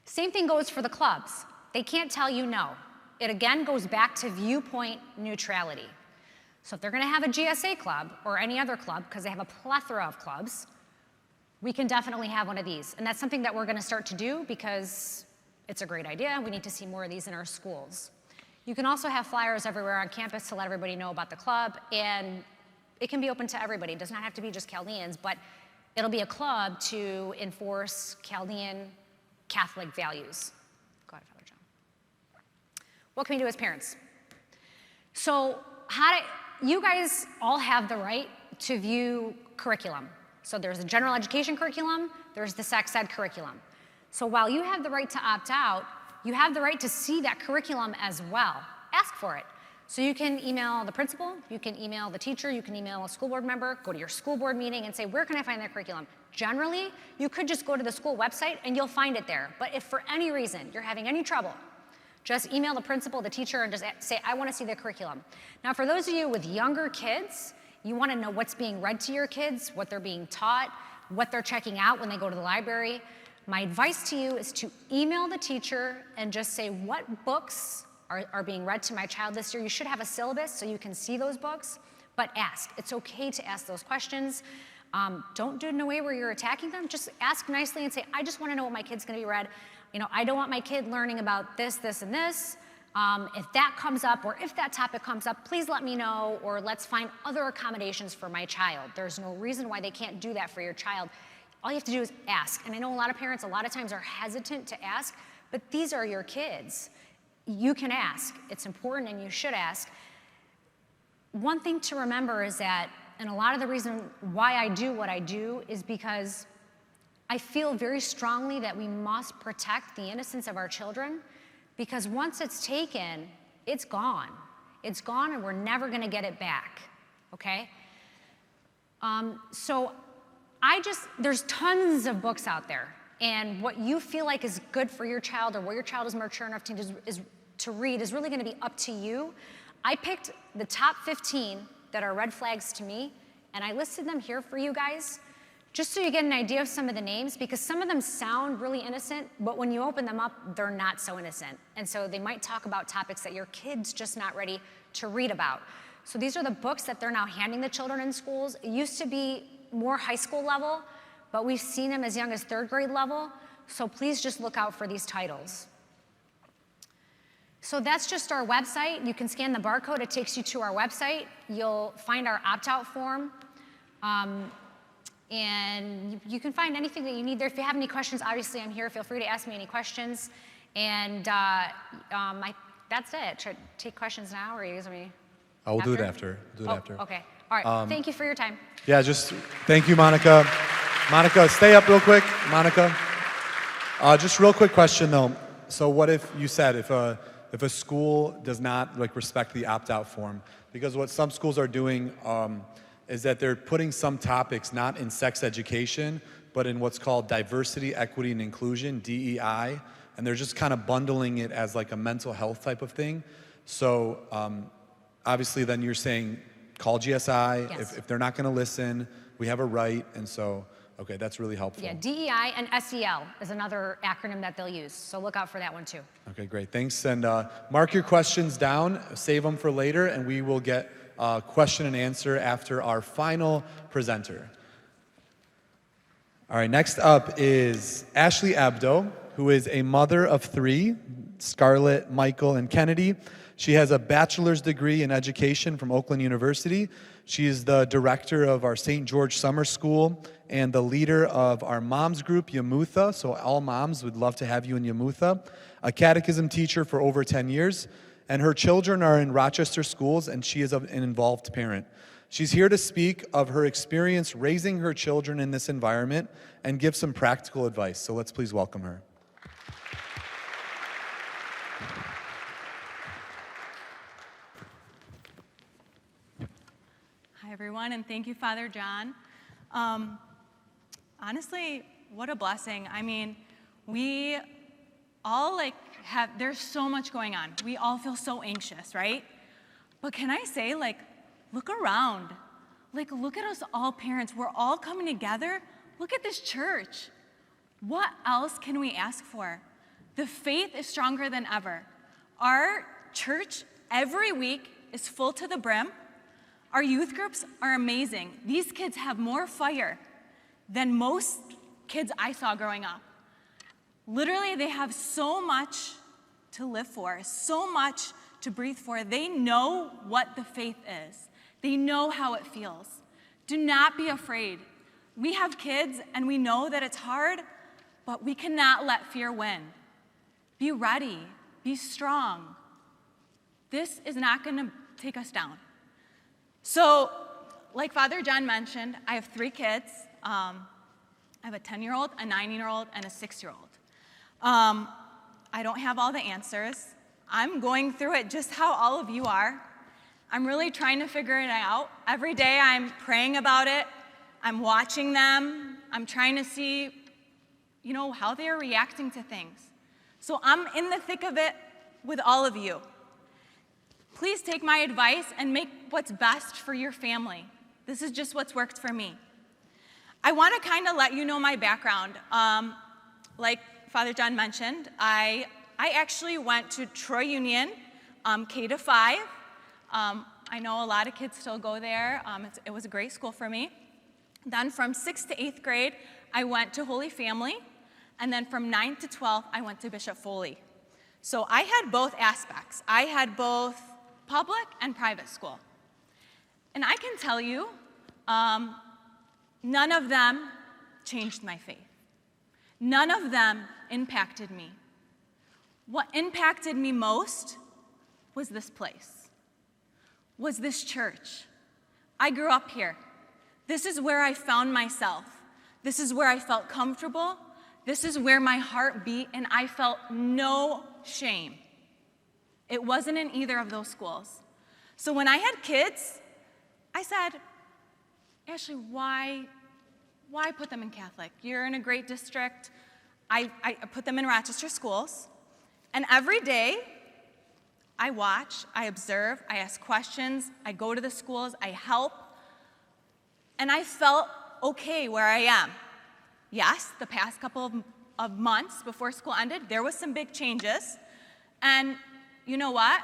Same thing goes for the clubs. They can't tell you no. It again goes back to viewpoint neutrality. So if they're gonna have a GSA club or any other club, because they have a plethora of clubs, we can definitely have one of these. And that's something that we're gonna start to do because it's a great idea. We need to see more of these in our schools. You can also have flyers everywhere on campus to let everybody know about the club, and it can be open to everybody. It does not have to be just Chaldeans, but it'll be a club to enforce Chaldean Catholic values. Go ahead, Father John. What can we do as parents? So you guys all have the right to view curriculum. So there's a general education curriculum, there's the sex ed curriculum. So while you have the right to opt out, you have the right to see that curriculum as well. Ask for it. So you can email the principal, you can email the teacher, you can email a school board member, go to your school board meeting and say, where can I find that curriculum? Generally, you could just go to the school website and you'll find it there. But if for any reason you're having any trouble, just email the principal, the teacher, and just say, I want to see the curriculum. Now, for those of you with younger kids, you want to know what's being read to your kids, what they're being taught, what they're checking out when they go to the library. My advice to you is to email the teacher and just say, what books are being read to my child this year? You should have a syllabus so you can see those books, but ask. It's okay to ask those questions. Don't do it in a way where you're attacking them. Just ask nicely and say, I just want to know what my kid's going to be read. You know, I don't want my kid learning about this, this, and this. If that comes up, or if that topic comes up, please let me know, or let's find other accommodations for my child. There's no reason why they can't do that for your child. All you have to do is ask. And I know a lot of parents a lot of times are hesitant to ask, but these are your kids. You can ask. It's important and you should ask. One thing to remember is that, and a lot of the reason why I do what I do is because I feel very strongly that we must protect the innocence of our children, because once it's taken, it's gone. It's gone and we're never gonna get it back, okay? So there's tons of books out there, and what you feel like is good for your child or what your child is mature enough to read is really gonna be up to you. I picked the top 15 that are red flags to me, and I listed them here for you guys, just so you get an idea of some of the names, because some of them sound really innocent, but when you open them up, they're not so innocent. And so they might talk about topics that your kid's just not ready to read about. So these are the books that they're now handing the children in schools. It used to be more high school level, but we've seen them as young as 3rd grade level. So please just look out for these titles. So that's just our website. You can scan the barcode, it takes you to our website. You'll find our opt-out form. And you can find anything that you need there. If you have any questions, obviously I'm here. Feel free to ask me any questions. And that's it. Should I take questions now, or are you guys me? We'll do it after. After. Okay. All right. Thank you for your time. Yeah, just thank you, Monica. Monica, stay up real quick. Monica, just real quick question though. So what if you said if a school does not respect the opt-out form? Because what some schools are doing is that they're putting some topics not in sex education, but in what's called diversity, equity, and inclusion, DEI, and they're just kind of bundling it as like a mental health type of thing. So obviously then you're saying call GSI. Yes. If they're not gonna listen, we have a right, and so, okay, that's really helpful. Yeah, DEI and SEL is another acronym that they'll use, so look out for that one too. Okay, great, thanks. And mark your questions down, save them for later, and we will get question and answer after our final presenter. All right, next up is Ashley Abdo, who is a mother of 3, Scarlett, Michael, and Kennedy. She has a bachelor's degree in education from Oakland University. She is the director of our St. George Summer School and the leader of our moms group, Yamutha. So all moms would love to have you in Yamutha. A catechism teacher for over 10 years. And her children are in Rochester schools, and she is an involved parent. She's here to speak of her experience raising her children in this environment and give some practical advice. So let's please welcome her. Hi, everyone, and thank you, Father John. Honestly, what a blessing. I mean, we all there's so much going on. We all feel so anxious, right? But can I say, look around. Look at us all parents. We're all coming together. Look at this church. What else can we ask for? The faith is stronger than ever. Our church every week is full to the brim. Our youth groups are amazing. These kids have more fire than most kids I saw growing up. Literally, they have so much to live for, so much to breathe for. They know what the faith is. They know how it feels. Do not be afraid. We have kids, and we know that it's hard, but we cannot let fear win. Be ready. Be strong. This is not going to take us down. So, like Father John mentioned, I have 3 kids. I have a 10-year-old, a 9-year-old, and a 6-year-old. I don't have all the answers. I'm going through it just how all of you are. I'm really trying to figure it out. Every day I'm praying about it. I'm watching them. I'm trying to see, how they are reacting to things. So I'm in the thick of it with all of you. Please take my advice and make what's best for your family. This is just what's worked for me. I want to kind of let you know my background. Like Father John mentioned, I actually went to Troy Union, K-5. I know a lot of kids still go there. It was a great school for me. Then from 6th to 8th grade, I went to Holy Family. And then from 9th to 12th, I went to Bishop Foley. So I had both aspects. I had both public and private school. And I can tell you, none of them changed my faith. None of them impacted me. What impacted me most was this place, was this church. I grew up here. This is where I found myself. This is where I felt comfortable. This is where my heart beat, and I felt no shame. It wasn't in either of those schools. So when I had kids, I said, Ashley, why put them in Catholic? You're in a great district. I put them in Rochester schools. And every day, I watch, I observe, I ask questions, I go to the schools, I help. And I felt okay where I am. Yes, the past couple of months before school ended, there was some big changes. And you know what?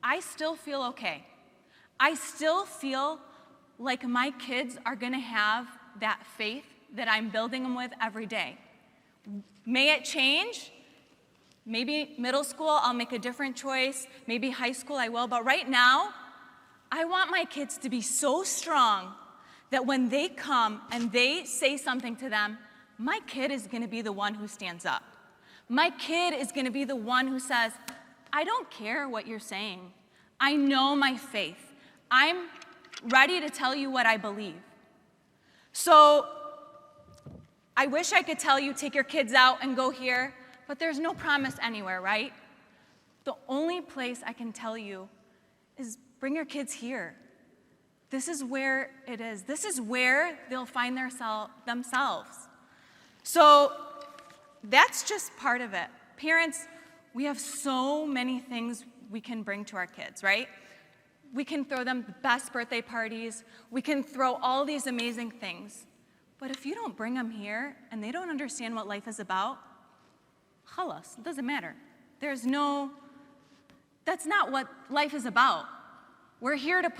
I still feel okay. I still feel like my kids are gonna have that faith that I'm building them with every day. May it change? Maybe middle school, I'll make a different choice. Maybe high school, I will. But right now, I want my kids to be so strong that when they come and they say something to them, my kid is gonna be the one who stands up. My kid is gonna be the one who says, I don't care what you're saying. I know my faith. I'm ready to tell you what I believe. So I wish I could tell you, take your kids out and go here, but there's no promise anywhere, right? The only place I can tell you is bring your kids here. This is where it is. This is where they'll find themselves. So that's just part of it. Parents, we have so many things we can bring to our kids, right? We can throw them the best birthday parties. We can throw all these amazing things. But if you don't bring them here and they don't understand what life is about, khalas, it doesn't matter. That's not what life is about. We're here to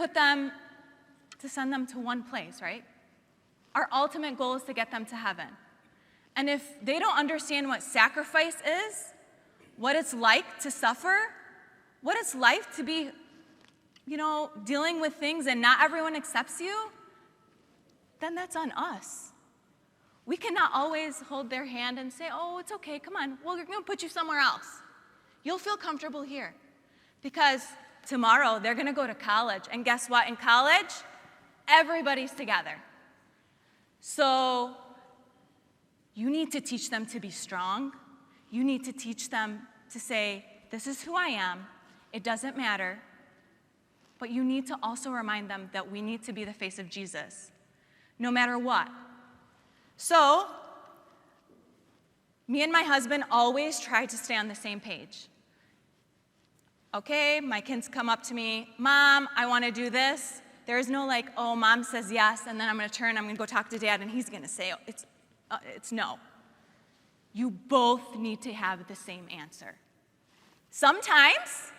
send them to one place, right? Our ultimate goal is to get them to heaven. And if they don't understand what sacrifice is, what it's like to suffer, what it's like to be, dealing with things and not everyone accepts you, then that's on us. We cannot always hold their hand and say, oh, it's okay, come on, well, we're gonna put you somewhere else. You'll feel comfortable here. Because tomorrow they're gonna go to college, and guess what? In college, everybody's together. So you need to teach them to be strong. You need to teach them to say, this is who I am, it doesn't matter. But you need to also remind them that we need to be the face of Jesus, no matter what. So, me and my husband always try to stay on the same page. Okay, my kids come up to me, Mom, I want to do this. There is no like, oh, Mom says yes, and then I'm going to go talk to Dad, and he's going to say, it's no. You both need to have the same answer. Sometimes,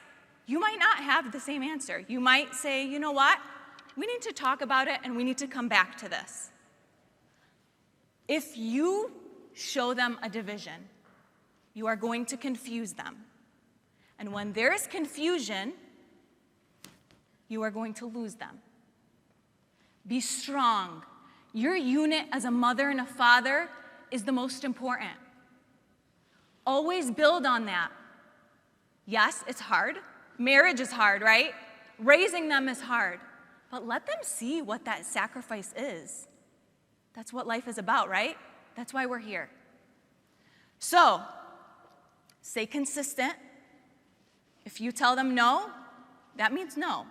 you might not have the same answer. You might say, you know what? We need to talk about it, and we need to come back to this. If you show them a division, you are going to confuse them. And when there is confusion, you are going to lose them. Be strong. Your unit as a mother and a father is the most important. Always build on that. Yes, it's hard. Marriage is hard, right? Raising them is hard. But let them see what that sacrifice is. That's what life is about, right? That's why we're here. So, stay consistent. If you tell them no, that means no.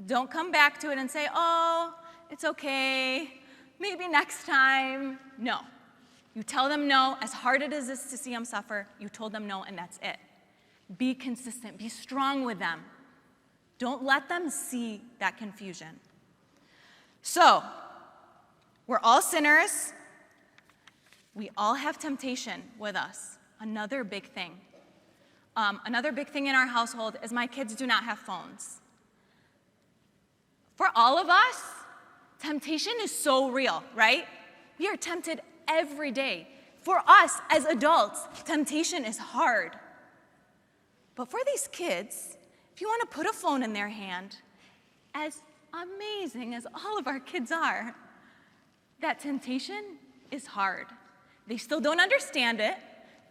Don't come back to it and say, oh, it's okay, maybe next time. No. You tell them no, as hard as it is to see them suffer, you told them no, and that's it. Be consistent, be strong with them. Don't let them see that confusion. So, we're all sinners. We all have temptation with us. Another big thing. Another big thing in our household is my kids do not have phones. For all of us, temptation is so real, right? We are tempted every day. For us as adults, temptation is hard. But for these kids, if you want to put a phone in their hand, as amazing as all of our kids are, that temptation is hard. They still don't understand it.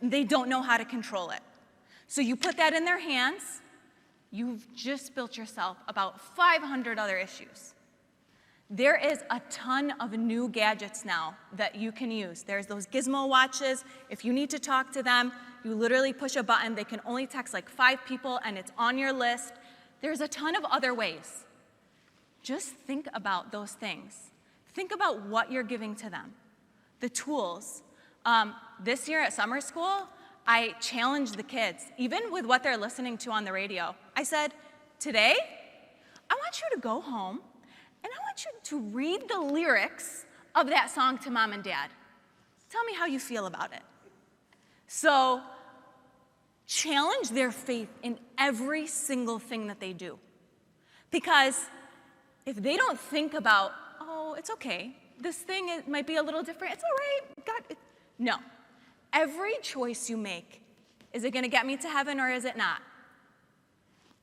They don't know how to control it. So you put that in their hands, you've just built yourself about 500 other issues. There is a ton of new gadgets now that you can use. There's those gizmo watches. If you need to talk to them, you literally push a button. They can only text like 5 people and it's on your list. There's a ton of other ways. Just think about those things. Think about what you're giving to them, the tools. This year at summer school, I challenged the kids, even with what they're listening to on the radio. I said, today, I want you to go home and I want you to read the lyrics of that song to mom and dad. Tell me how you feel about it. So, challenge their faith in every single thing that they do. Because if they don't think about, oh, it's okay, this thing it might be a little different, it's all right, God, no. Every choice you make, is it gonna get me to heaven or is it not?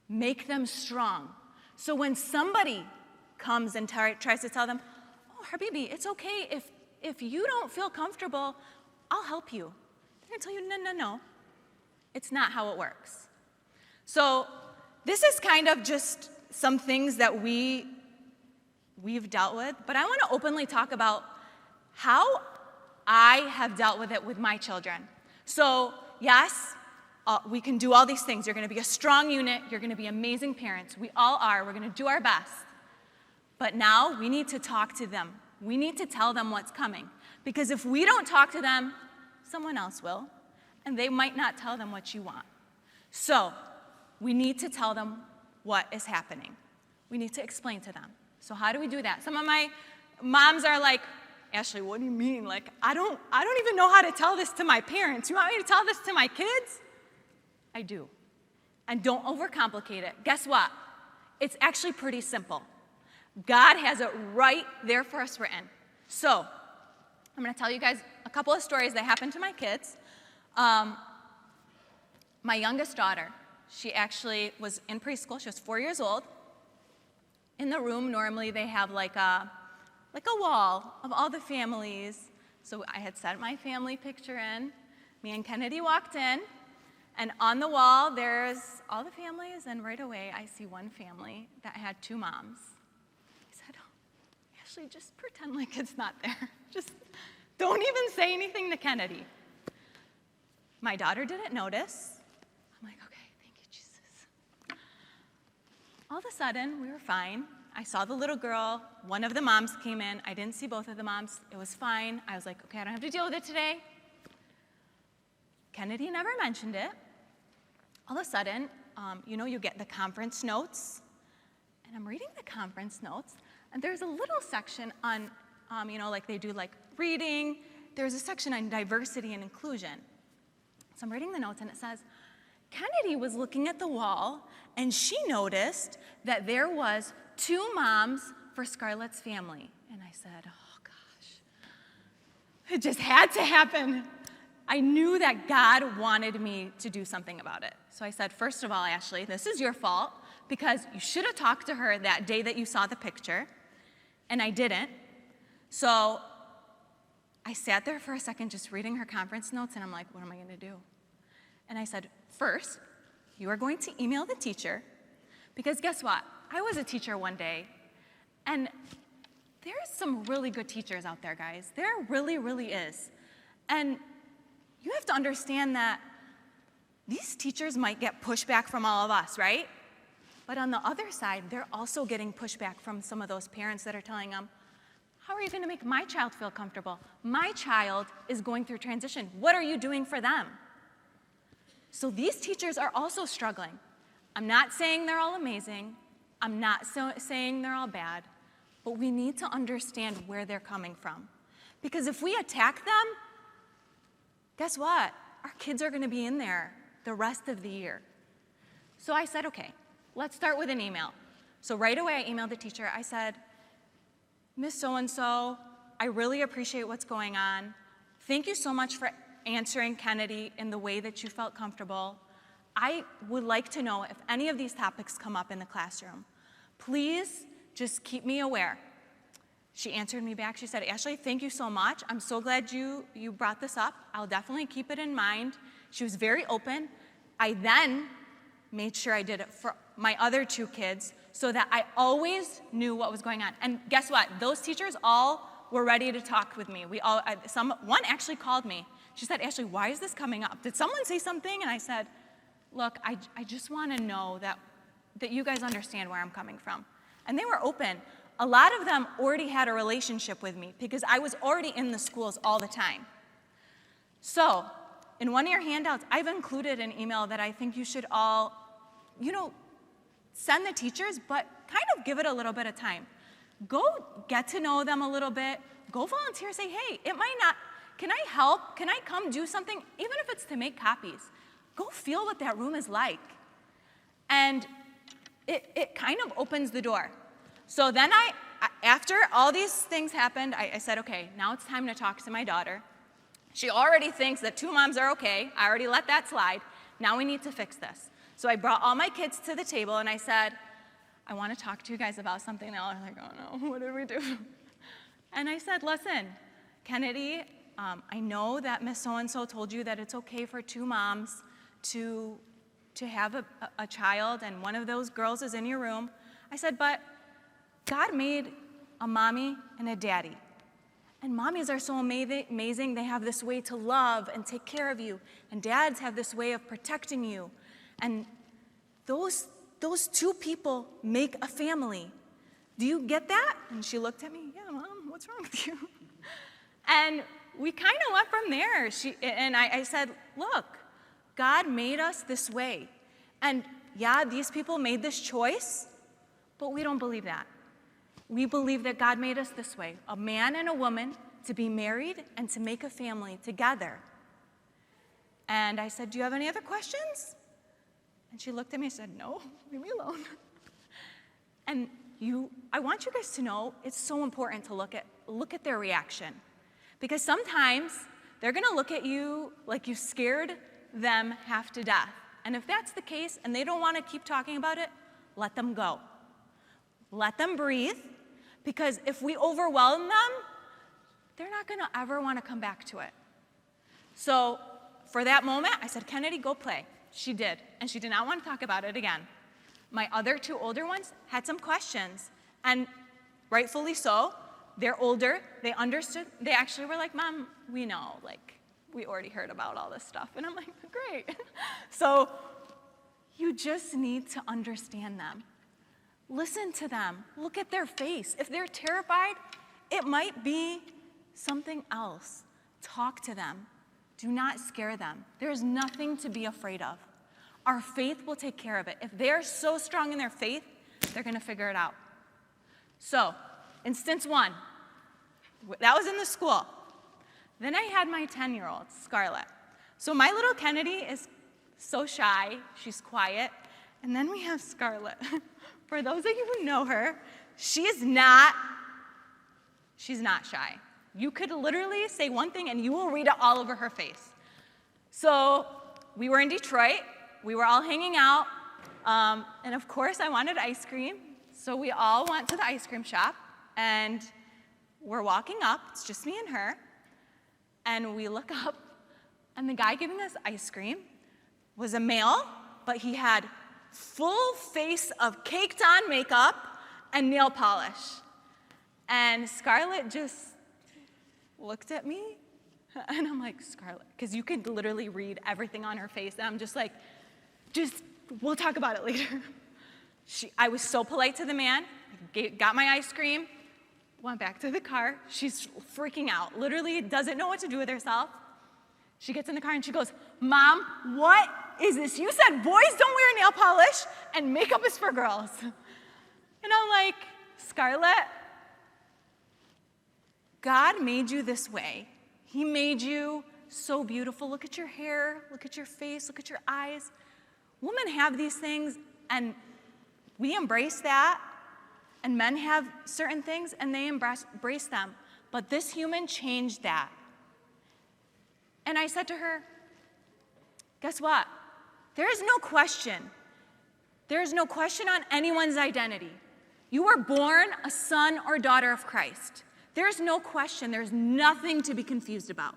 Make them strong. So when somebody comes and tries to tell them, oh, Habibi, it's okay if you don't feel comfortable, I'll help you. They're gonna tell you, no. It's not how it works. So this is kind of just some things that we've dealt with, but I wanna openly talk about how I have dealt with it with my children. So yes, we can do all these things. You're gonna be a strong unit, you're gonna be amazing parents. We all are, we're gonna do our best. But now we need to talk to them. We need to tell them what's coming. Because if we don't talk to them, someone else will, and they might not tell them what you want. So we need to tell them what is happening. We need to explain to them. So how do we do that? Some of my moms are like, Ashley, what do you mean? Like, I don't even know how to tell this to my parents. You want me to tell this to my kids? I do. And don't overcomplicate it. Guess what? It's actually pretty simple. God has it right there for us written. So, I'm gonna tell you guys a couple of stories that happened to my kids. My youngest daughter, she actually was in preschool. She was 4 years old. In the room, normally they have like a wall of all the families. So I had set my family picture in. Me and Kennedy walked in, and on the wall there's all the families, and right away I see one family that had 2 moms. I said, oh, Ashley, just pretend like it's not there. Just don't even say anything to Kennedy. My daughter didn't notice. I'm like, okay, thank you, Jesus. All of a sudden, we were fine. I saw the little girl. One of the moms came in. I didn't see both of the moms. It was fine. I was like, okay, I don't have to deal with it today. Kennedy never mentioned it. All of a sudden, you get the conference notes. And I'm reading the conference notes, and there's a little section on, like they do like reading. There's a section on diversity and inclusion. So I'm reading the notes, and it says, Kennedy was looking at the wall, and she noticed that there was 2 moms for Scarlett's family. And I said, oh gosh, it just had to happen. I knew that God wanted me to do something about it. So I said, first of all, Ashley, this is your fault, because you should have talked to her that day that you saw the picture, and I didn't. So I sat there for a second just reading her conference notes, and I'm like, what am I gonna do? And I said, first, you are going to email the teacher, because guess what? I was a teacher one day, and there's some really good teachers out there, guys. There really, really is. And you have to understand that these teachers might get pushback from all of us, right? But on the other side, they're also getting pushback from some of those parents that are telling them, how are you gonna make my child feel comfortable? My child is going through transition. What are you doing for them? So these teachers are also struggling. I'm not saying they're all amazing. I'm not saying they're all bad, but we need to understand where they're coming from. Because if we attack them, guess what? Our kids are gonna be in there the rest of the year. So I said, okay, let's start with an email. So right away I emailed the teacher. I said, Miss So-and-so, I really appreciate what's going on. Thank you so much for answering Kennedy in the way that you felt comfortable. I would like to know if any of these topics come up in the classroom. Please just keep me aware. She answered me back. She said, Ashley, thank you so much. I'm so glad you brought this up. I'll definitely keep it in mind. She was very open. I then made sure I did it for my other 2 kids so that I always knew what was going on. And guess what? Those teachers all were ready to talk with me. One actually called me. She said, Ashley, why is this coming up? Did someone say something? And I said, look, I just want to know that you guys understand where I'm coming from. And they were open. A lot of them already had a relationship with me because I was already in the schools all the time. So, in one of your handouts, I've included an email that I think you should all, send the teachers, but kind of give it a little bit of time. Go get to know them a little bit. Go volunteer. Say, hey, it might not, can I help? Can I come do something? Even if it's to make copies. Go feel what that room is like. And it kind of opens the door. So then after all these things happened, I said, okay, now it's time to talk to my daughter. She already thinks that 2 moms are okay. I already let that slide. Now we need to fix this. So I brought all my kids to the table and I said, I want to talk to you guys about something. And they're like, oh no, what did we do? And I said, listen, Kennedy, I know that Miss So-and-so told you that it's okay for 2 moms to have a child and one of those girls is in your room. I said, but God made a mommy and a daddy. And mommies are so amazing. They have this way to love and take care of you. And dads have this way of protecting you. And those 2 people make a family. Do you get that? And she looked at me, yeah, Mom, what's wrong with you? And we kind of went from there. I said, look, God made us this way. And yeah, these people made this choice, but we don't believe that. We believe that God made us this way, a man and a woman to be married and to make a family together. And I said, do you have any other questions? And she looked at me and said, no, leave me alone. And I want you guys to know it's so important to look at their reaction. Because sometimes they're gonna look at you like you scared them half to death. And if that's the case and they don't wanna keep talking about it, let them go. Let them breathe, because if we overwhelm them, they're not gonna ever wanna come back to it. So for that moment, I said, Kennedy, go play. She did, and she did not want to talk about it again. My other 2 older ones had some questions, and rightfully so. They're older, they understood. They actually were like, Mom, we know, we already heard about all this stuff. And I'm like, great. So you just need to understand them. Listen to them. Look at their face. If they're terrified, it might be something else. Talk to them. Do not scare them. There is nothing to be afraid of. Our faith will take care of it. If they're so strong in their faith, they're going to figure it out. So, instance 1, that was in the school. Then I had my 10-year-old, Scarlett. So my little Kennedy is so shy. She's quiet. And then we have Scarlett. For those of you who know her, she's not shy. You could literally say one thing and you will read it all over her face. So we were in Detroit. We were all hanging out. And of course, I wanted ice cream. So we all went to the ice cream shop. And we're walking up. It's just me and her. And we look up. And the guy giving us ice cream was a male, but he had full face of caked on makeup and nail polish. And Scarlett just looked at me, and I'm like, Scarlett, because you could literally read everything on her face, and I'm just like, we'll talk about it later. I was so polite to the man, got my ice cream, went back to the car. She's freaking out, literally doesn't know what to do with herself. She gets in the car and she goes, Mom, what is this? You said boys don't wear nail polish and makeup is for girls. And I'm like, Scarlett, God made you this way. He made you so beautiful. Look at your hair, look at your face, look at your eyes. Women have these things and we embrace that, and men have certain things and they embrace them. But this human changed that. And I said to her, guess what? There is no question. There is no question on anyone's identity. You were born a son or daughter of Christ. There's no question. There's nothing to be confused about.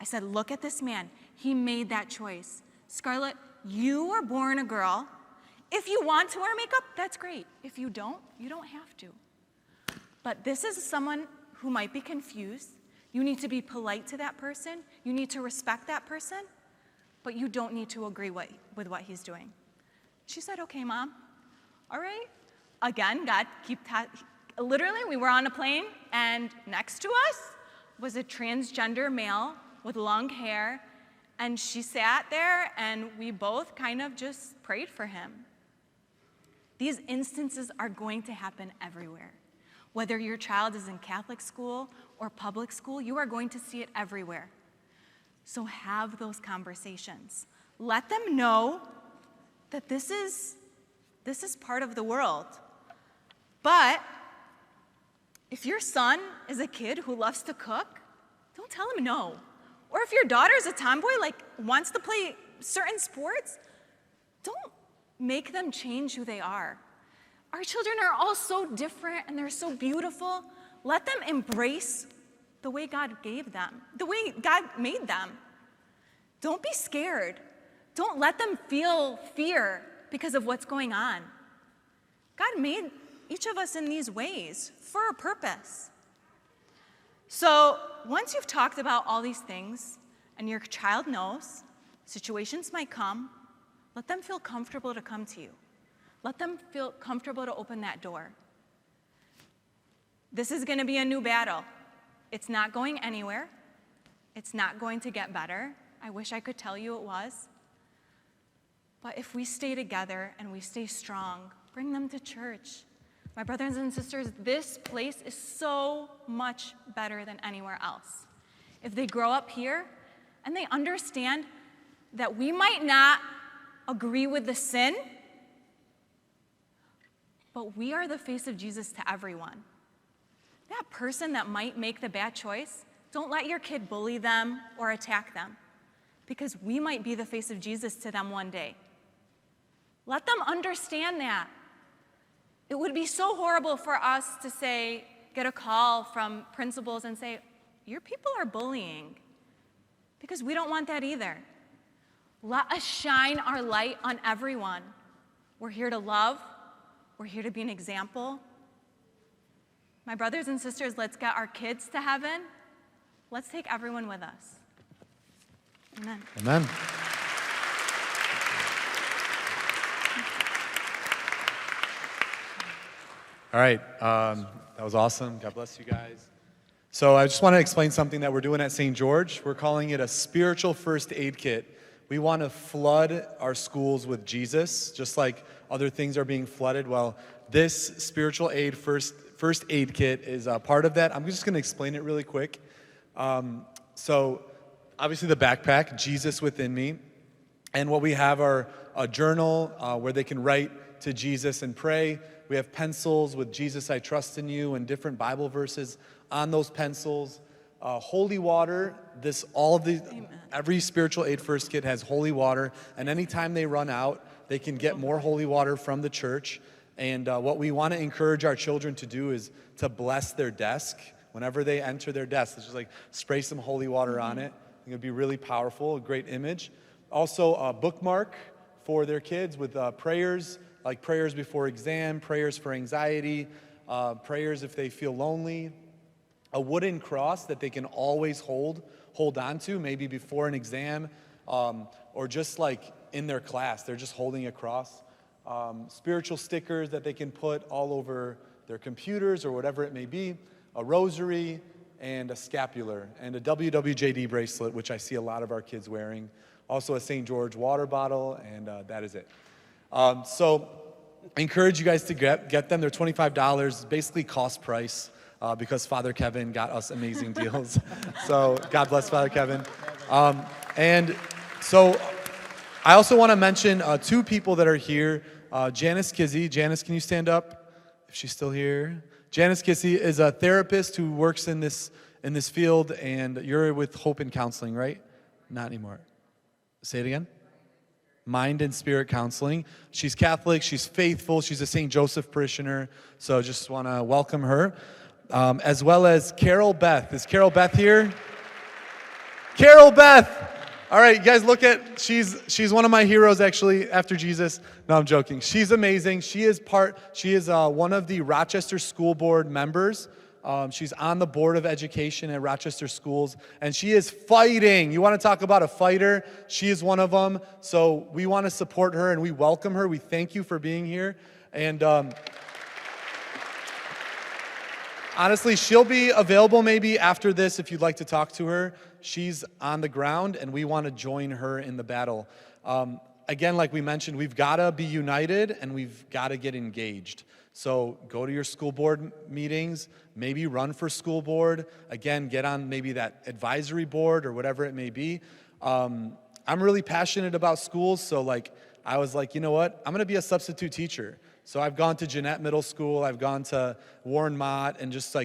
I said, look at this man. He made that choice. Scarlett, you were born a girl, If you want to wear makeup, that's great. If you don't have to. But this is someone who might be confused. You need to be polite to that person. You need to respect that person, but you don't need to agree with what he's doing. She said, okay, Mom. All right. Again, God, literally, we were on a plane, and next to us was a transgender male with long hair, and she sat there, and we both kind of just prayed for him. These instances are going to happen everywhere. Whether your child is in Catholic school or public school, you are going to see it everywhere. So have those conversations. Let them know that this is part of the world. But if your son is a kid who loves to cook, don't tell him no. Or if your daughter's a tomboy, wants to play certain sports, don't make them change who they are. Our children are all so different and they're so beautiful. Let them embrace the way God gave them, the way God made them. Don't be scared. Don't let them feel fear because of what's going on. God made each of us in these ways for a purpose. So once you've talked about all these things and your child knows situations might come, let them feel comfortable to come to you. Let them feel comfortable to open that door. This is going to be a new battle. It's not going anywhere. It's not going to get better. I wish I could tell you it was. But if we stay together and we stay strong, bring them to church. My brothers and sisters, this place is so much better than anywhere else. If they grow up here and they understand that we might not agree with the sin, but we are the face of Jesus to everyone. That person that might make the bad choice, don't let your kid bully them or attack them, because we might be the face of Jesus to them one day. Let them understand that. It would be so horrible for us to get a call from principals and say, your people are bullying, because we don't want that either. Let us shine our light on everyone. We're here to love. We're here to be an example. My brothers and sisters, let's get our kids to heaven. Let's take everyone with us. Amen. Amen. All right, that was awesome. God bless you guys. So I just want to explain something that we're doing at St. George. We're calling it a spiritual first aid kit. We want to flood our schools with Jesus, just like other things are being flooded. Well, this spiritual aid first aid kit is a part of that. I'm just going to explain it really quick. So obviously the backpack, Jesus within me. And what we have are a journal where they can write to Jesus and pray. We have pencils with Jesus, I trust in you, and different Bible verses on those pencils. Holy water, every spiritual aid first kit has holy water, and anytime they run out, they can get more holy water from the church. And what we want to encourage our children to do is to bless their desk. Whenever they enter their desk, let's just spray some holy water on it. I think it'd be really powerful, a great image. Also, a bookmark for their kids with prayers, like prayers before exam, prayers for anxiety, prayers if they feel lonely. A wooden cross that they can always hold on to, maybe before an exam, or just in their class, they're just holding a cross. Spiritual stickers that they can put all over their computers or whatever it may be. A rosary and a scapular and a WWJD bracelet, which I see a lot of our kids wearing. Also a St. George water bottle, and that is it. So I encourage you guys to get them. They're $25, basically cost price. Because Father Kevin got us amazing deals. So God bless Father Kevin. And so I also want to mention two people that are here. Janice Kizzy. Janice, can you stand up if she's still here? Janice Kizzy is a therapist who works in this field, and you're with Hope and Counseling, right? Not anymore. Say it again. Mind and Spirit Counseling. She's Catholic. She's faithful. She's a St. Joseph parishioner. So just want to welcome her. As well as Carol Beth. Is Carol Beth here? Carol Beth! All right, you guys, look at, she's one of my heroes, actually, after Jesus. No, I'm joking. She's amazing. She is one of the Rochester School Board members. She's on the Board of Education at Rochester Schools, and she is fighting. You want to talk about a fighter? She is one of them. So we want to support her, and we welcome her. We thank you for being here. And honestly, she'll be available maybe after this if you'd like to talk to her. She's on the ground, and we want to join her in the battle. Again, like we mentioned, we've got to be united, and we've got to get engaged. So go to your school board meetings, maybe run for school board. Again, get on maybe that advisory board or whatever it may be. I'm really passionate about schools, so I was like, you know what? I'm going to be a substitute teacher. So I've gone to Jeanette Middle School, I've gone to Warren Mott, and just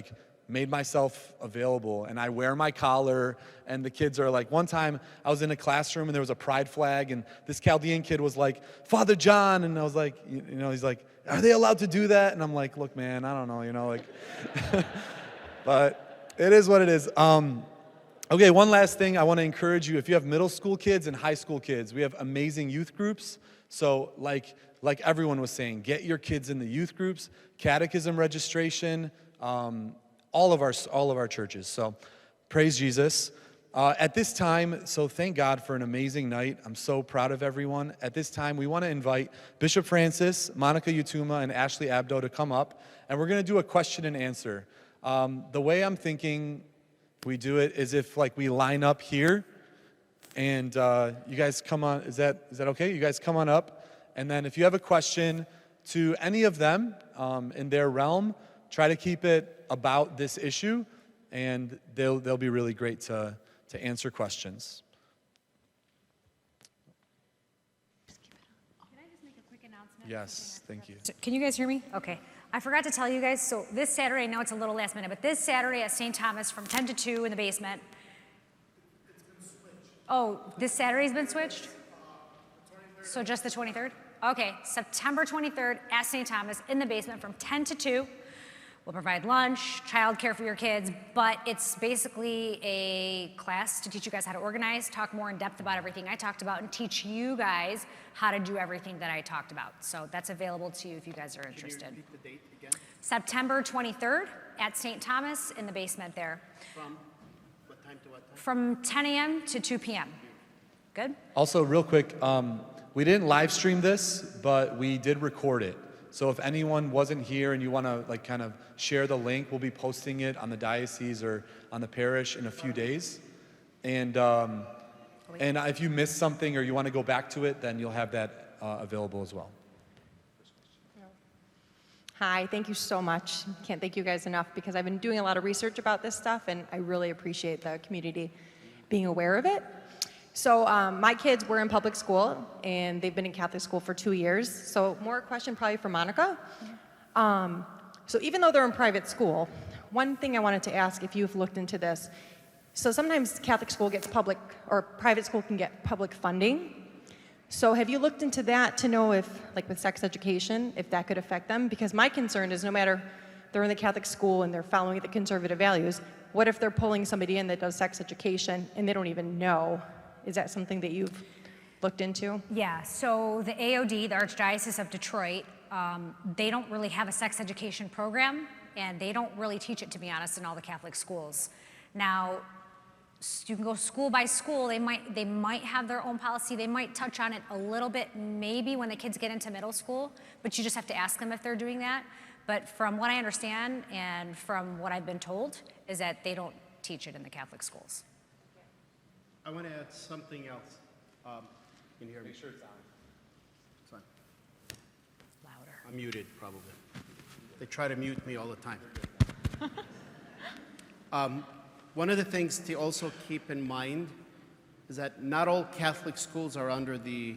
made myself available. And I wear my collar, and the kids are like, one time I was in a classroom and there was a pride flag, and this Chaldean kid was like, Father John, and I was like, he's like, are they allowed to do that? And I'm like, look, man, I don't know, but it is what it is. Okay, one last thing I want to encourage you. If you have middle school kids and high school kids, we have amazing youth groups. So like everyone was saying, get your kids in the youth groups, catechism registration, all of our churches. So praise Jesus. At this time, so thank God for an amazing night. I'm so proud of everyone. At this time, we want to invite Bishop Francis, Monica Utuma, and Ashley Abdo to come up, and we're going to do a question and answer. The way I'm thinking we do it is if we line up here, and you guys come on. Is that okay? You guys come on up, and then if you have a question to any of them in their realm, try to keep it about this issue, and they'll be really great to answer questions. Can I just make a quick announcement? Yes, thank you. Can you guys hear me? Okay. I forgot to tell you guys, so this Saturday, I know it's a little last minute, but this Saturday at St. Thomas from 10 to 2 in the basement. It's been switched. Oh, this Saturday's been switched? So just the 23rd? Okay, September 23rd at St. Thomas in the basement from 10 to 2. We'll provide lunch, childcare for your kids, but it's basically a class to teach you guys how to organize, talk more in depth about everything I talked about, and teach you guys how to do everything that I talked about. So that's available to you if you guys are interested. Can you repeat the date again? September 23rd at St. Thomas in the basement there. From what time to what time? From 10 a.m. to 2 p.m. Good? Also, real quick, we didn't live stream this, but we did record it. So if anyone wasn't here and you want to kind of share the link, we'll be posting it on the diocese or on the parish in a few days. And if you missed something or you want to go back to it, then you'll have that available as well. Hi, thank you so much. Can't thank you guys enough because I've been doing a lot of research about this stuff, and I really appreciate the community being aware of it. So my kids were in public school, and they've been in Catholic school for 2 years. So more a question probably for Monica. So even though they're in private school, one thing I wanted to ask if you've looked into this. So sometimes Catholic school gets public, or private school can get public funding. So have you looked into that to know if, with sex education, if that could affect them? Because my concern is no matter they're in the Catholic school and they're following the conservative values, what if they're pulling somebody in that does sex education and they don't even know? Is that something that you've looked into? Yeah, so the AOD, the Archdiocese of Detroit, they don't really have a sex education program, and they don't really teach it, to be honest, in all the Catholic schools. Now, you can go school by school. They might have their own policy. They might touch on it a little bit, maybe when the kids get into middle school, but you just have to ask them if they're doing that. But from what I understand and from what I've been told is that they don't teach it in the Catholic schools. I want to add something else. Can you hear me? Make sure it's on. It's on. Louder. I'm muted, probably. They try to mute me all the time. One of the things to also keep in mind is that not all Catholic schools are under the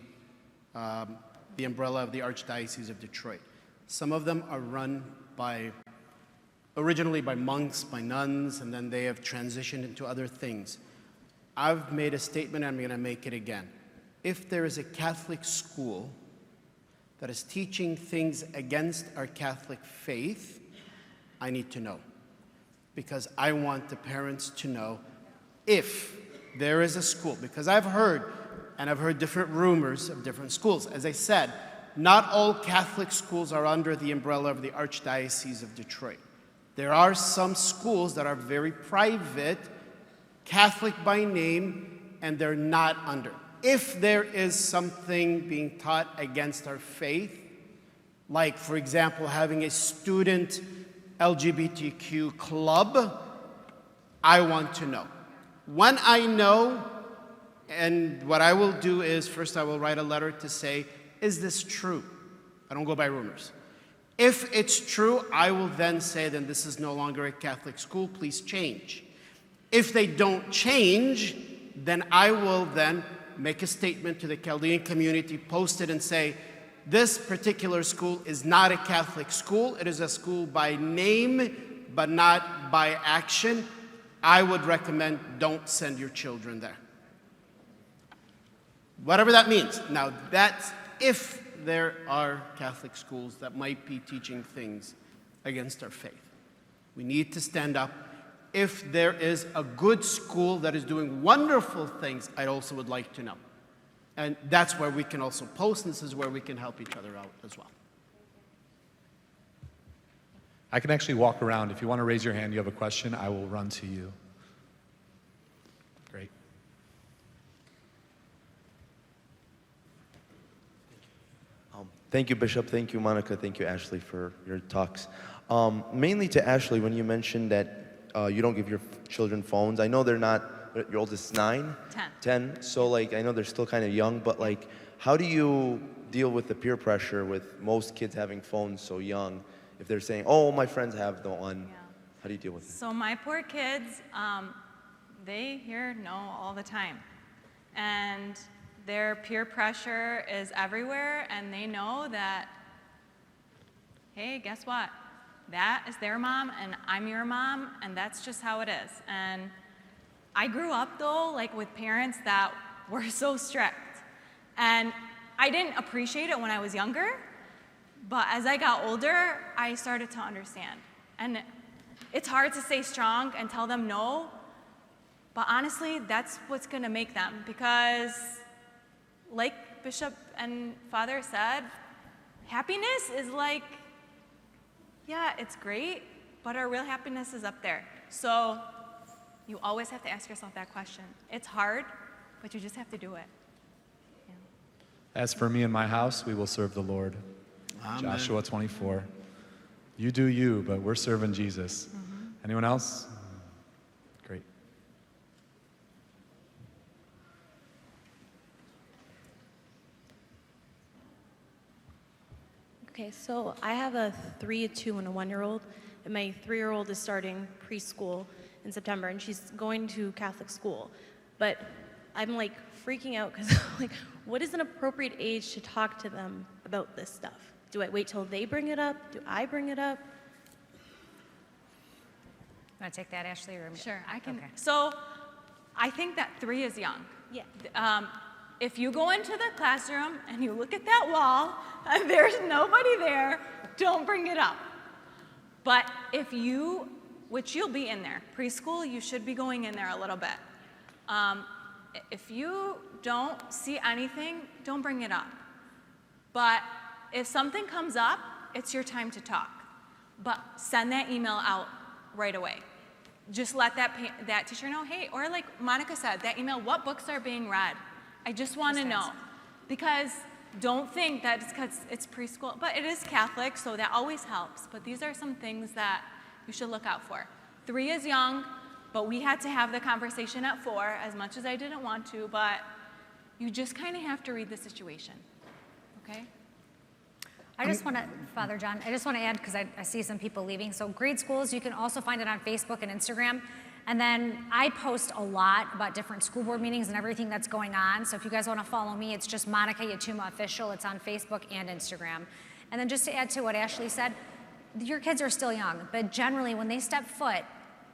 umbrella of the Archdiocese of Detroit. Some of them are run originally by monks, by nuns, and then they have transitioned into other things. I've made a statement, and I'm going to make it again. If there is a Catholic school that is teaching things against our Catholic faith, I need to know. Because I want the parents to know if there is a school, because I've heard different rumors of different schools. As I said, not all Catholic schools are under the umbrella of the Archdiocese of Detroit. There are some schools that are very private, Catholic by name, and they're not under. If there is something being taught against our faith, like, for example, having a student LGBTQ club, I want to know. When I know, and what I will do is, first I will write a letter to say, is this true? I don't go by rumors. If it's true, I will then say, then this is no longer a Catholic school, please change. If they don't change, then I will then make a statement to the Chaldean community, post it and say, this particular school is not a Catholic school. It is a school by name, but not by action. I would recommend don't send your children there. Whatever that means. Now, that's if there are Catholic schools that might be teaching things against our faith. We need to stand up. If there is a good school that is doing wonderful things, I also would like to know. And that's where we can also post, and this is where we can help each other out as well. I can actually walk around. If you want to raise your hand, you have a question, I will run to you. Great. Thank you, Bishop. Thank you, Monica. Thank you, Ashley, for your talks. Mainly to Ashley, when you mentioned that you don't give your children phones, I know they're not, your oldest is 9? 10. So, like, I know they're still kind of young, but, like, how do you deal with the peer pressure with most kids having phones so young? If they're saying, oh, my friends have the one, how do you deal with it? So my poor kids, they hear no all the time. And their peer pressure is everywhere, and they know that, hey, guess what? That is their mom, and I'm your mom, and that's just how it is. And I grew up, though, like with parents that were so strict. And I didn't appreciate it when I was younger, but as I got older, I started to understand. And it's hard to stay strong and tell them no, but honestly, that's what's gonna make them, because like Bishop and Father said, happiness is like, yeah, it's great, but our real happiness is up there. So you always have to ask yourself that question. It's hard, but you just have to do it. Yeah. As for me and my house, we will serve the Lord. Amen. Joshua 24. You do you, but we're serving Jesus. Anyone else? Great. Okay, so I have a 3, a 2, and a 1-year-old, and my 3-year-old is starting preschool in September, and she's going to Catholic school. But I'm like freaking out because like, what is an appropriate age to talk to them about this stuff? Do I wait till they bring it up? Do I bring it up? Want to take that, Ashley? Or Sure, I can. Okay. So I think that 3 is young. Yeah. If you go into the classroom and you look at that wall and there's nobody there, don't bring it up. But if you, which you'll be in there, preschool, you should be going in there a little bit. If you don't see anything, don't bring it up. But if something comes up, it's your time to talk. But send that email out right away. Just let that teacher know, hey, or like Monica said, that email, what books are being read? I just want to know. Because don't think that it's because it's preschool, but it is Catholic, so that always helps. But these are some things that you should look out for. 3 is young, but we had to have the conversation at 4, as much as I didn't want to, but you just kind of have to read the situation, okay? I just want to, Father John, I just want to add, because I see some people leaving. So Grade Schools, you can also find it on Facebook and Instagram. And then I post a lot about different school board meetings and everything that's going on. So if you guys want to follow me, it's just Monica Yatuma Official. It's on Facebook and Instagram. And then just to add to what Ashley said, your kids are still young, but generally when they step foot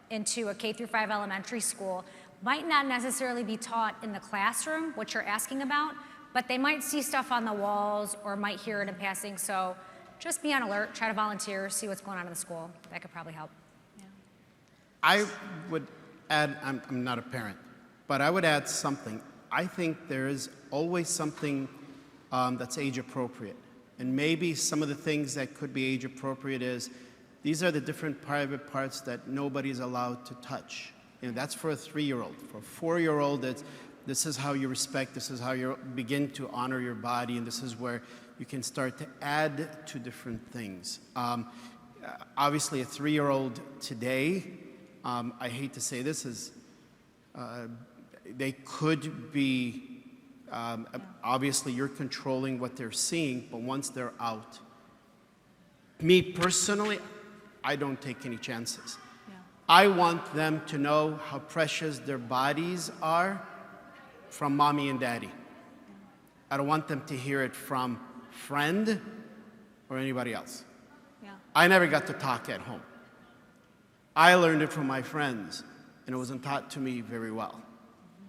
into a K-5 elementary school, might not necessarily be taught in the classroom, what you're asking about, but they might see stuff on the walls or might hear it in passing. So just be on alert, try to volunteer, see what's going on in the school. That could probably help. I would add, I'm not a parent, But I would add something. I think there is always something that's age appropriate. And maybe some of the things that could be age appropriate is these are the different private parts that nobody's allowed to touch. You know, that's for a 3-year-old. For a 4-year-old, this is how you respect, this is how you begin to honor your body, and this is where you can start to add to different things. Obviously, a 3-year-old today, I hate to say this, is they could be, obviously you're controlling what they're seeing, but once they're out, me personally, I don't take any chances. Yeah. I want them to know how precious their bodies are from mommy and daddy. I don't want them to hear it from friend or anybody else. Yeah. I never got to talk at home. I learned it from my friends, and it wasn't taught to me very well.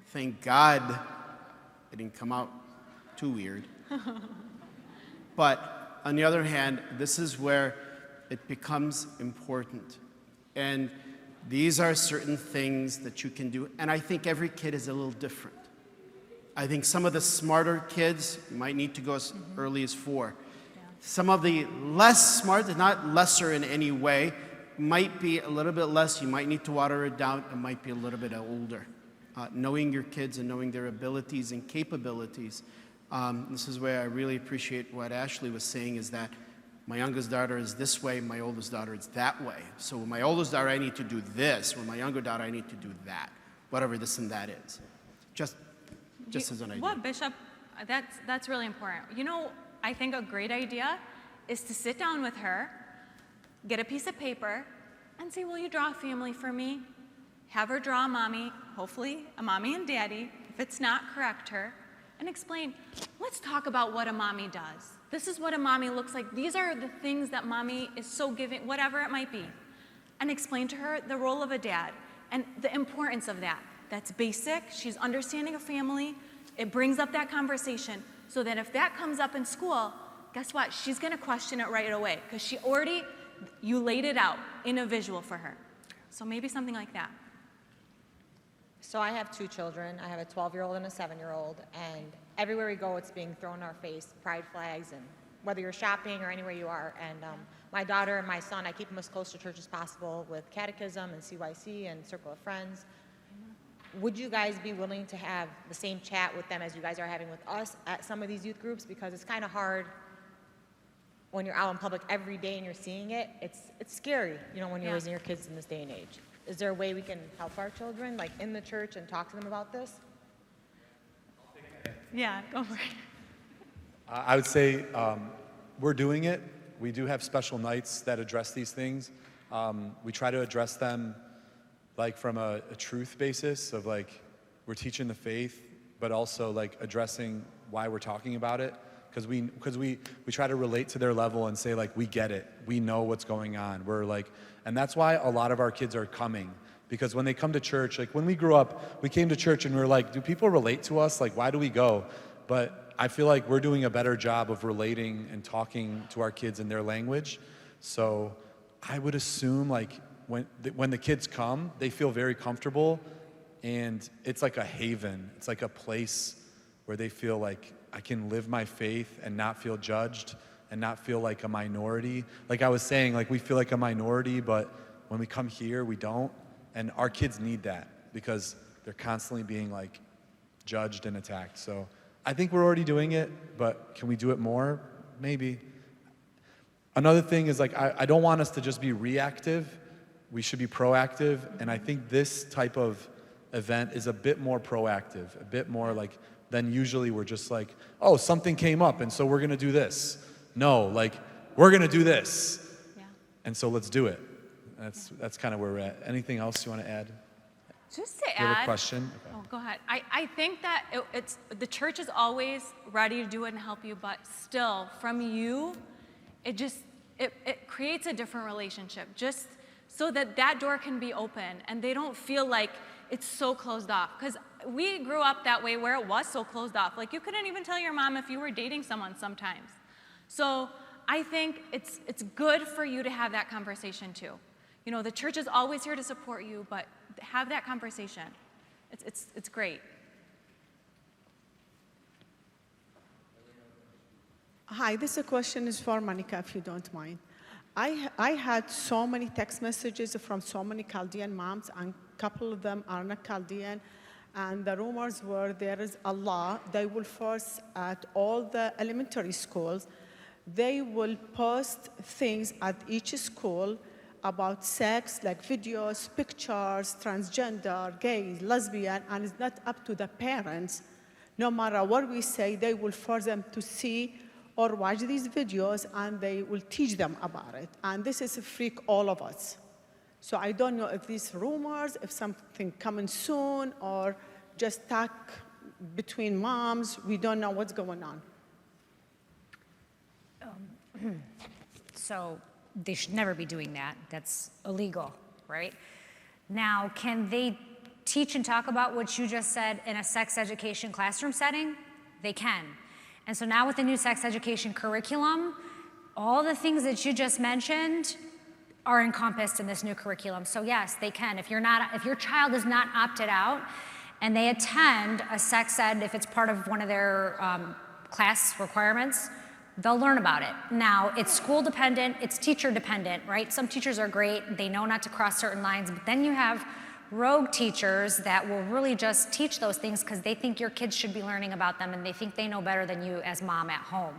Thank God it didn't come out too weird. But on the other hand, this is where it becomes important. And these are certain things that you can do. And I think every kid is a little different. I think some of the smarter kids might need to go as early as 4. Yeah. Some of the less smart, not lesser in any way, might be a little bit less. You might need to water it down. It might be a little bit older. Knowing your kids and knowing their abilities and capabilities. This is where I really appreciate what Ashley was saying, is that my youngest daughter is this way, my oldest daughter is that way. So with my oldest daughter, I need to do this. With my younger daughter, I need to do that. Whatever this and that is. Just as an idea. What, Bishop? That's really important. You know, I think a great idea is to sit down with her, get a piece of paper, and say, will you draw a family for me? Have her draw a mommy, hopefully a mommy and daddy. If it's not, correct her, and explain, let's talk about what a mommy does. This is what a mommy looks like. These are the things that mommy is so giving, whatever it might be. And explain to her the role of a dad and the importance of that. That's basic. She's understanding a family. It brings up that conversation so that if that comes up in school, guess what? She's going to question it right away because you laid it out in a visual for her. So maybe something like that. So I have 2 children. I have a 12-year-old and a 7-year-old, and everywhere we go, it's being thrown in our face, pride flags, and whether you're shopping or anywhere you are. And my daughter and my son, I keep them as close to church as possible with catechism and CYC and circle of friends. Would you guys be willing to have the same chat with them as you guys are having with us at some of these youth groups? Because it's kind of hard when you're out in public every day and you're seeing it. It's scary, you know, when you're raising your kids in this day and age. Is there a way we can help our children, like in the church, and talk to them about this? Yeah, go for it. I would say we're doing it. We do have special nights that address these things. We try to address them like from a truth basis of like we're teaching the faith, but also like addressing why we're talking about it. Because we try to relate to their level and say like, we get it, we know what's going on. We're like, and that's why a lot of our kids are coming. Because when they come to church, like when we grew up, we came to church and we were like, do people relate to us? Like, why do we go? But I feel like we're doing a better job of relating and talking to our kids in their language. So I would assume like when the kids come, they feel very comfortable, and it's like a haven. It's like a place where they feel like I can live my faith and not feel judged and not feel like a minority. Like I was saying, like we feel like a minority, but when we come here, we don't. And our kids need that because they're constantly being like judged and attacked. So I think we're already doing it, but can we do it more? Maybe. Another thing is like, I don't want us to just be reactive. We should be proactive. And I think this type of event is a bit more proactive, a bit more like, than usually we're just like, oh, something came up and so we're gonna do this. No, like, we're gonna do this. Yeah. And so let's do it. That's kind of where we're at. Anything else you want to add? Just to You have a add. question? Okay. Oh, go ahead. I think that it's the church is always ready to do it and help you, but still, from you, it creates a different relationship. Just so that door can be open and they don't feel like it's so closed off. Because we grew up that way where it was so closed off. Like you couldn't even tell your mom if you were dating someone sometimes. So I think it's good for you to have that conversation too. You know, the church is always here to support you, but have that conversation It's great. Hi, this question is for Monica, if you don't mind. I had so many text messages from so many Chaldean moms, and a couple of them are not Chaldean. And the rumors were there is a law they will force at all the elementary schools. They will post things at each school about sex, like videos, pictures, transgender, gay, lesbian, and it's not up to the parents. No matter what we say, they will force them to see or watch these videos, and they will teach them about it. And this is a freak all of us. So I don't know if these rumors, if something coming soon, or just talk between moms. We don't know what's going on. So they should never be doing that. That's illegal, right? Now, can they teach and talk about what you just said in a sex education classroom setting? They can. And so now with the new sex education curriculum, all the things that you just mentioned are encompassed in this new curriculum. So yes, they can. If your child is not opted out and they attend a sex ed, if it's part of one of their class requirements, they'll learn about it. Now, it's school dependent, it's teacher dependent, right? Some teachers are great, they know not to cross certain lines, but then you have rogue teachers that will really just teach those things because they think your kids should be learning about them and they think they know better than you as mom at home.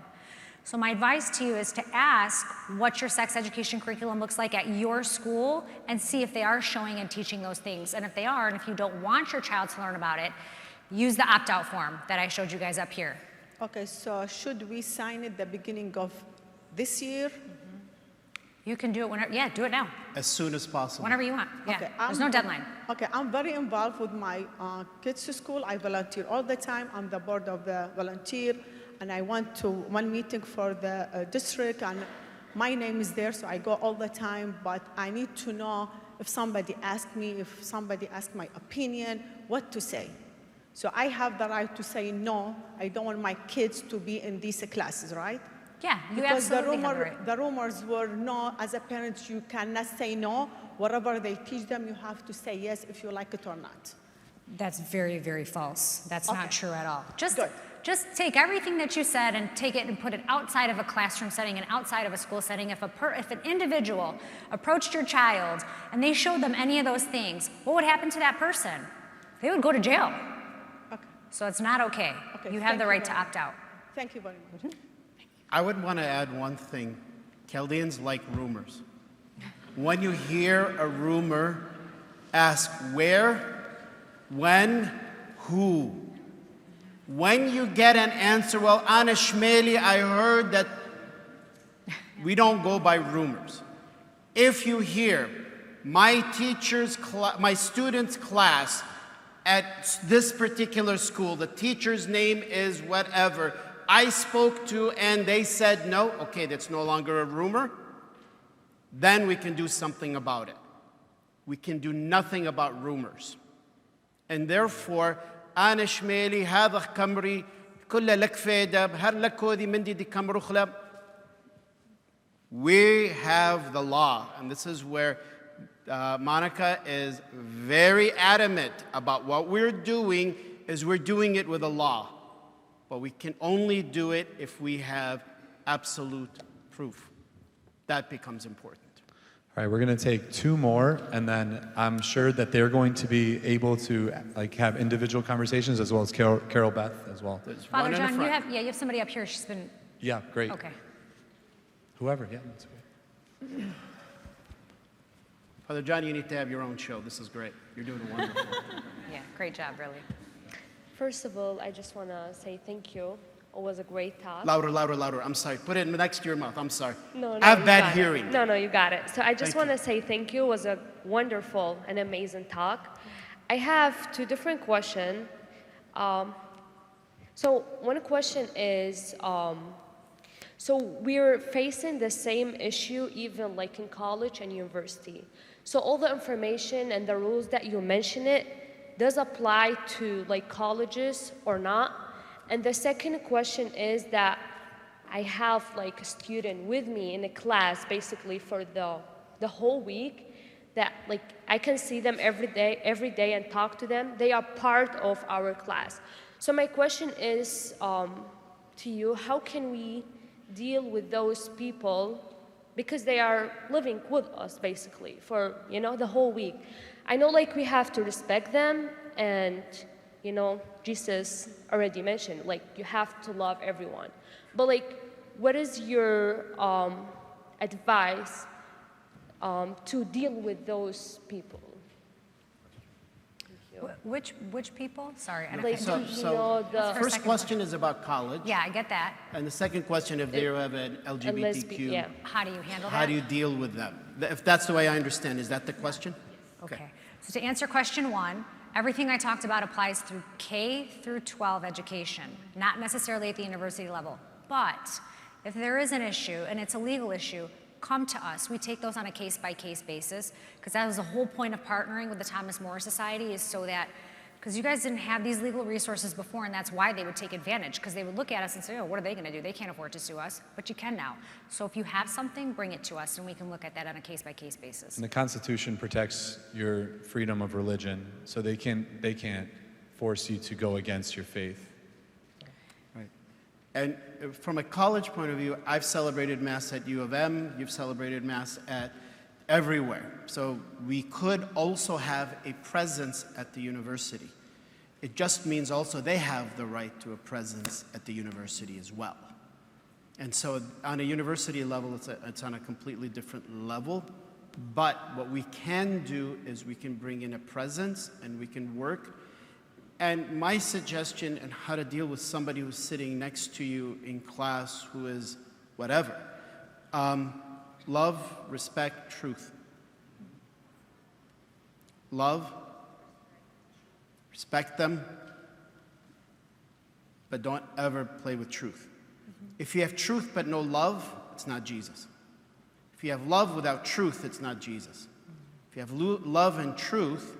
So my advice to you is to ask what your sex education curriculum looks like at your school and see if they are showing and teaching those things. And if they are, and if you don't want your child to learn about it, use the opt-out form that I showed you guys up here. Okay, so should we sign it the beginning of this year? You can do it whenever, yeah, do it now. As soon as possible. Whenever you want, yeah. Okay, There's no deadline. Okay, I'm very involved with my kids' school. I volunteer all the time. I'm the board of the volunteer, and I went to one meeting for the district, and my name is there, so I go all the time, but I need to know if somebody asks me, if somebody asks my opinion, what to say. So I have the right to say no, I don't want my kids to be in these classes, right? Yeah, you Because absolutely have the right. the rumors were no, as a parent, you cannot say no. Whatever they teach them, you have to say yes if you like it or not. That's very, very false. That's not Okay. true at all. Good. Just take everything that you said and take it and put it outside of a classroom setting and outside of a school setting. If an individual approached your child and they showed them any of those things, what would happen to that person? They would go to jail. Okay. So it's not okay. Okay, You have thank the you right very to much. opt out. Thank you very much. I would want to add one thing. Chaldeans like rumors. When you hear a rumor, ask where, when, who. When you get an answer, well, Ana Shmeli, I heard that we don't go by rumors. If you hear my student's class at this particular school, the teacher's name is whatever, I spoke to and they said no, okay, that's no longer a rumor, then we can do something about it. We can do nothing about rumors. And therefore, أنا شمالي هذا خمري كل لك فايدة بهر لك كودي مندي دي كمرو خلاب. We have the law, and this is where Monica is very adamant about what we're doing is we're doing it with a law. But we can only do it if we have absolute proof. That becomes important. All right, we're going to take two more, and then I'm sure that they're going to be able to have individual conversations as well as Carol Beth as well. There's one Father in the John, you front. have somebody up here. She's been, Yeah, great. okay. Whoever, yeah, that's great. Father John, you need to have your own show. This is great. You're doing wonderful. Yeah, great job, really. First of all, I just want to say thank you. It was a great talk. Louder, louder, louder. I'm sorry. Put it next to your mouth. I'm sorry. No, I have you bad got it. hearing. No, you got it. So I just Thank want you. to say thank you. It was a wonderful and amazing talk. I have two different questions. So one question is, so we're facing the same issue even like in college and university. So all the information and the rules that you mentioned it does apply to like colleges or not? And the second question is that I have like a student with me in a class basically for the whole week that like I can see them every day and talk to them. They are part of our class. So my question is to you, how can we deal with those people because they are living with us basically for, you know, the whole week? I know like we have to respect them, and, you know, Jesus already mentioned, like you have to love everyone. But like, what is your advice to deal with those people? Which people? Sorry, I don't Like, So, you so know, the the first question is about college. Yeah, I get that. And the second question, if they have an LGBTQ, yeah. How do you handle that? how do you deal with them? If that's the way I understand, is that the question? Okay. So to answer question one, everything I talked about applies through K through 12 education, not necessarily at the university level. But if there is an issue and it's a legal issue, come to us. We take those on a case-by-case basis, because that was the whole point of partnering with the Thomas More Society, is so that, because you guys didn't have these legal resources before, and that's why they would take advantage, because they would look at us and say, oh, what are they going to do? They can't afford to sue us. But you can now. So if you have something, bring it to us, and we can look at that on a case-by-case basis. And the Constitution protects your freedom of religion, so they can't force you to go against your faith. Right. And from a college point of view, I've celebrated Mass at U of M, you've celebrated Mass at everywhere. So we could also have a presence at the university. It just means also they have the right to a presence at the university as well. And so on a university level, it's on a completely different level. But what we can do is we can bring in a presence and we can work. And my suggestion on how to deal with somebody who's sitting next to you in class who is whatever, love, respect, truth. Love, respect them, but don't ever play with truth. If you have truth but no love, it's not Jesus. If you have love without truth, it's not Jesus. If you have love and truth,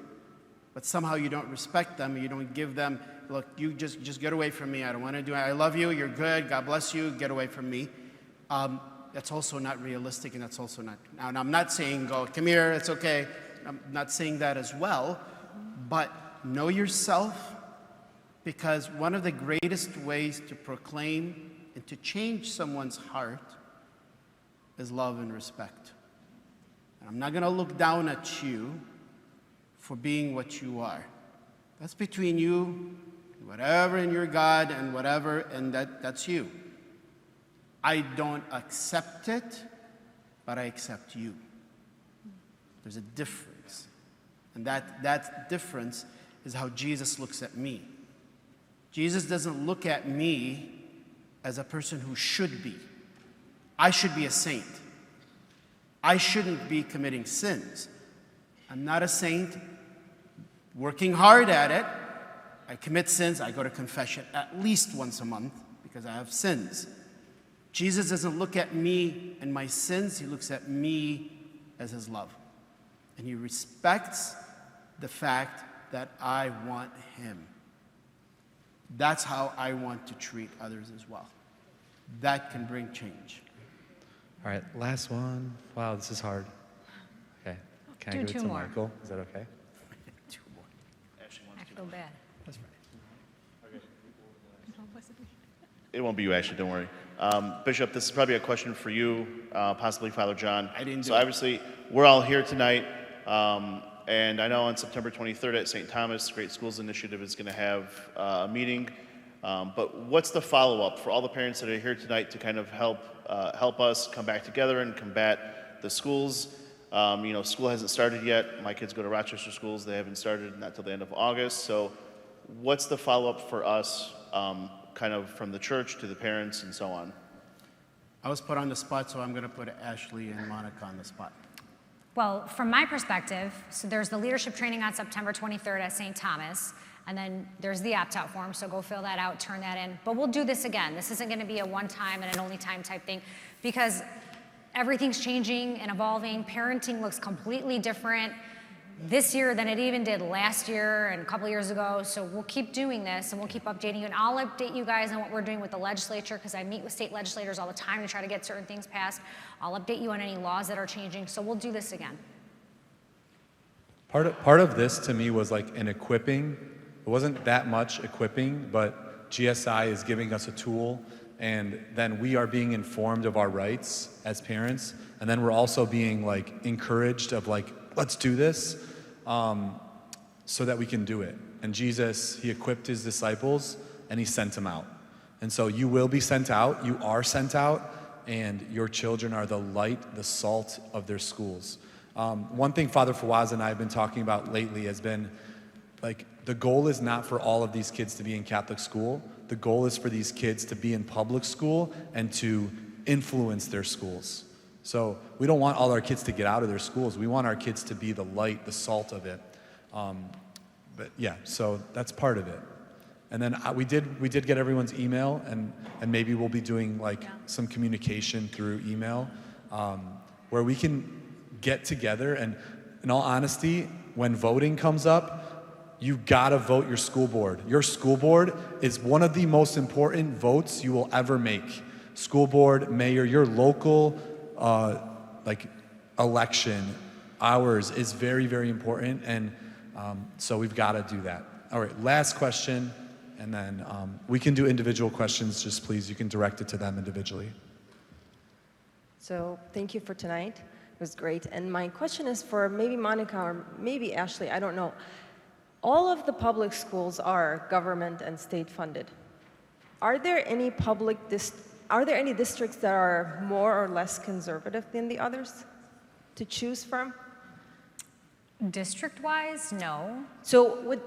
but somehow you don't respect them, you don't give them, look, you just get away from me, I don't want to do it, I love you, you're good, God bless you, get away from me. That's also not realistic, and that's also not, now I'm not saying go, come here, it's okay, I'm not saying that as well, but know yourself, because one of the greatest ways to proclaim and to change someone's heart is love and respect. And I'm not going to look down at you for being what you are. That's between you, whatever, and your God, and whatever, and that's you. I don't accept it, but I accept you. There's a difference. And that difference is how Jesus looks at me. Jesus doesn't look at me as a person who should be. I should be a saint. I shouldn't be committing sins. I'm not a saint, working hard at it. I commit sins. I go to confession at least once a month because I have sins. Jesus doesn't look at me and my sins. He looks at me as his love. And he respects the fact that I want him. That's how I want to treat others as well. That can bring change. All right, last one. Wow, this is hard. Okay, can I Do give it two to more. Michael? Is that okay? I feel bad. It won't be you, Ashley, don't worry. Bishop, this is probably a question for you, possibly Father John. I didn't do So it. obviously, we're all here tonight, and I know on September 23rd at St. Thomas, Great Schools Initiative is going to have a meeting. But what's the follow-up for all the parents that are here tonight to kind of help us come back together and combat the schools? You know, school hasn't started yet. My kids go to Rochester schools. They haven't started not till the end of August. So what's the follow-up for us, kind of from the church to the parents and so on? I was put on the spot, so I'm going to put Ashley and Monica on the spot. Well, from my perspective, so there's the leadership training on September 23rd at St. Thomas, and then there's the opt-out form, so go fill that out, turn that in. But we'll do this again. This isn't going to be a one-time and an only-time type thing, because everything's changing and evolving. Parenting looks completely different this year than it even did last year and a couple years ago. So we'll keep doing this, and we'll keep updating you. And I'll update you guys on what we're doing with the legislature, because I meet with state legislators all the time to try to get certain things passed. I'll update you on any laws that are changing. So we'll do this again. Part of this to me was like an equipping. It wasn't that much equipping, but GSI is giving us a tool, and then we are being informed of our rights as parents, and then we're also being like encouraged of like, let's do this, so that we can do it. And Jesus, he equipped his disciples and he sent them out. And so you will be sent out, you are sent out, and your children are the light, the salt of their schools. One thing Father Fawaz and I have been talking about lately has been like, the goal is not for all of these kids to be in Catholic school. The goal is for these kids to be in public school and to influence their schools. So we don't want all our kids to get out of their schools. We want our kids to be the light, the salt of it. But yeah, so that's part of it. And then we did get everyone's email, and maybe we'll be doing like some communication through email, where we can get together. And in all honesty, when voting comes up, you gotta vote your school board. Your school board is one of the most important votes you will ever make. School board, mayor, your local like election, ours is very, very important, and so we've got to do that. All right, last question, and then we can do individual questions. Just please, you can direct it to them individually. So thank you for tonight. It was great. And my question is for maybe Monica or maybe Ashley, I don't know. All of the public schools are government and state funded. Are there any districts that are more or less conservative than the others to choose from? District-wise, no. So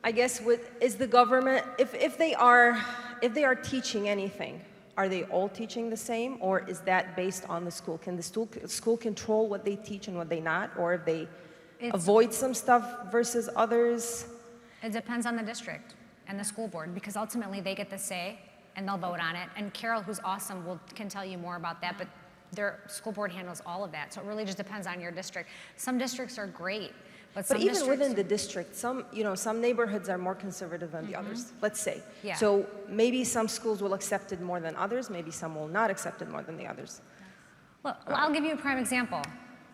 is the government, if they are teaching anything, are they all teaching the same, or is that based on the school? Can the school control what they teach and what they not, or if they avoid some stuff versus others? It depends on the district and the school board, because ultimately they get the say and they'll vote on it. And Carol, who's awesome, can tell you more about that, but their school board handles all of that. So it really just depends on your district. Some districts are great, but some even districts, within the district, some neighborhoods are more conservative than the others, let's say. Yeah. So maybe some schools will accept it more than others, maybe some will not accept it more than the others. Look, I'll give you a prime example.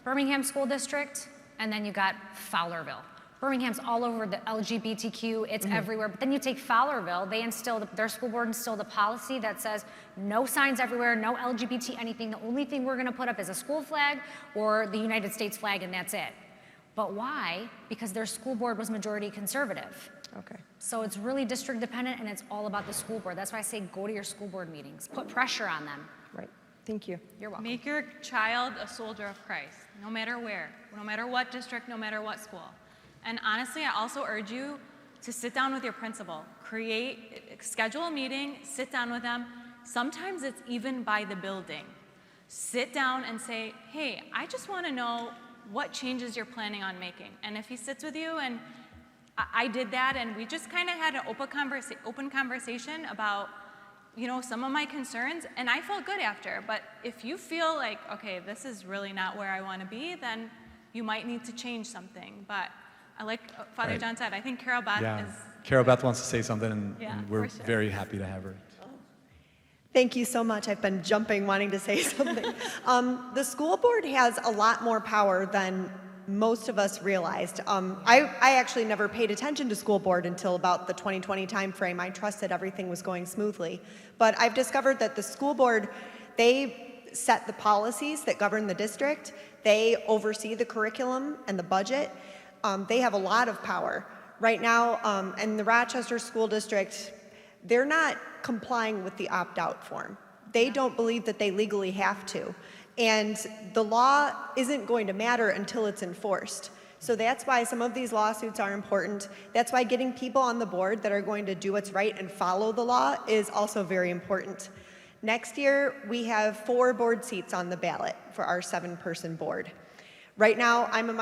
Birmingham School District, and then you got Fowlerville. Birmingham's all over the LGBTQ, it's everywhere. But then you take Fowlerville, their school board instilled a policy that says no signs everywhere, no LGBT anything. The only thing we're gonna put up is a school flag or the United States flag, and that's it. But why? Because their school board was majority conservative. Okay. So it's really district dependent, and it's all about the school board. That's why I say go to your school board meetings. Put pressure on them. Right. Thank you. You're welcome. Make your child a soldier of Christ, no matter where, no matter what district, no matter what school. And honestly, I also urge you to sit down with your principal. Schedule a meeting, sit down with them. Sometimes it's even by the building. Sit down and say, hey, I just want to know what changes you're planning on making. And if he sits with you, and I did that, and we just kind of had an open conversation about, some of my concerns, and I felt good after. But if you feel like, okay, this is really not where I want to be, then you might need to change something. But I like Father John said, I think Carol Beth is... Carol Beth wants to say something, and we're for sure. very happy to have her. Thank you so much. I've been wanting to say something. The school board has a lot more power than most of us realized. I actually never paid attention to school board until about the 2020 timeframe. I trusted everything was going smoothly. But I've discovered that the school board, they set the policies that govern the district. They oversee the curriculum and the budget. They have a lot of power. Right now, in the Rochester School District, they're not complying with the opt-out form. They don't believe that they legally have to. And the law isn't going to matter until it's enforced. So that's why some of these lawsuits are important. That's why getting people on the board that are going to do what's right and follow the law is also very important. Next year, we have 4 board seats on the ballot for our 7-person board. Right now, I'm a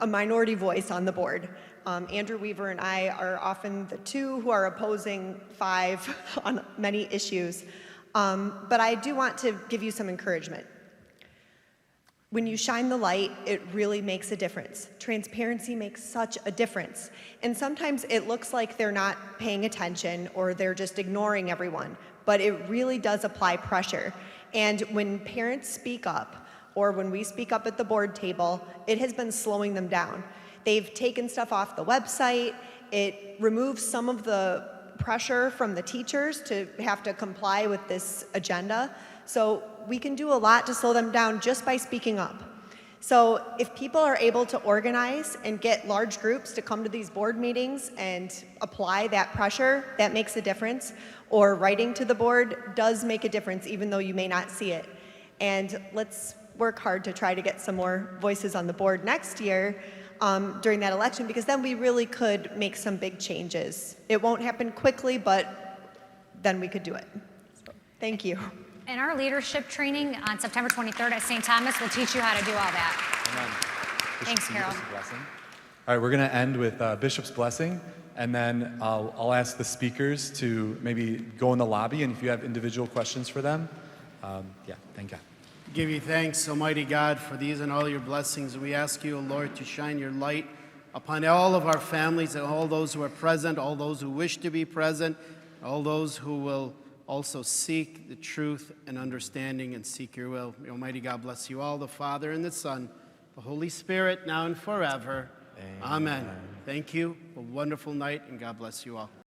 minority voice on the board. Andrew Weaver and I are often the 2 who are opposing 5 on many issues. But I do want to give you some encouragement. When you shine the light, it really makes a difference. Transparency makes such a difference. And sometimes it looks like they're not paying attention or they're just ignoring everyone, but it really does apply pressure. And when parents speak up, or when we speak up at the board table, it has been slowing them down. They've taken stuff off the website. It removes some of the pressure from the teachers to have to comply with this agenda. So we can do a lot to slow them down just by speaking up. So if people are able to organize and get large groups to come to these board meetings and apply that pressure, that makes a difference. Or writing to the board does make a difference, even though you may not see it. And let's work hard to try to get some more voices on the board next year during that election, because then we really could make some big changes. It won't happen quickly, but then we could do it. So, thank you. And our leadership training on September 23rd at St. Thomas will teach you how to do all that. Amen. Thanks, Carol. All right, we're going to end with Bishop's blessing, and then I'll ask the speakers to maybe go in the lobby, and if you have individual questions for them, yeah, thank God. Give you thanks, Almighty God, for these and all your blessings. We ask you, O Lord, to shine your light upon all of our families and all those who are present, all those who wish to be present, all those who will also seek the truth and understanding and seek your will. May Almighty God bless you all, the Father and the Son, the Holy Spirit, now and forever. Amen. Thank you. A wonderful night, and God bless you all.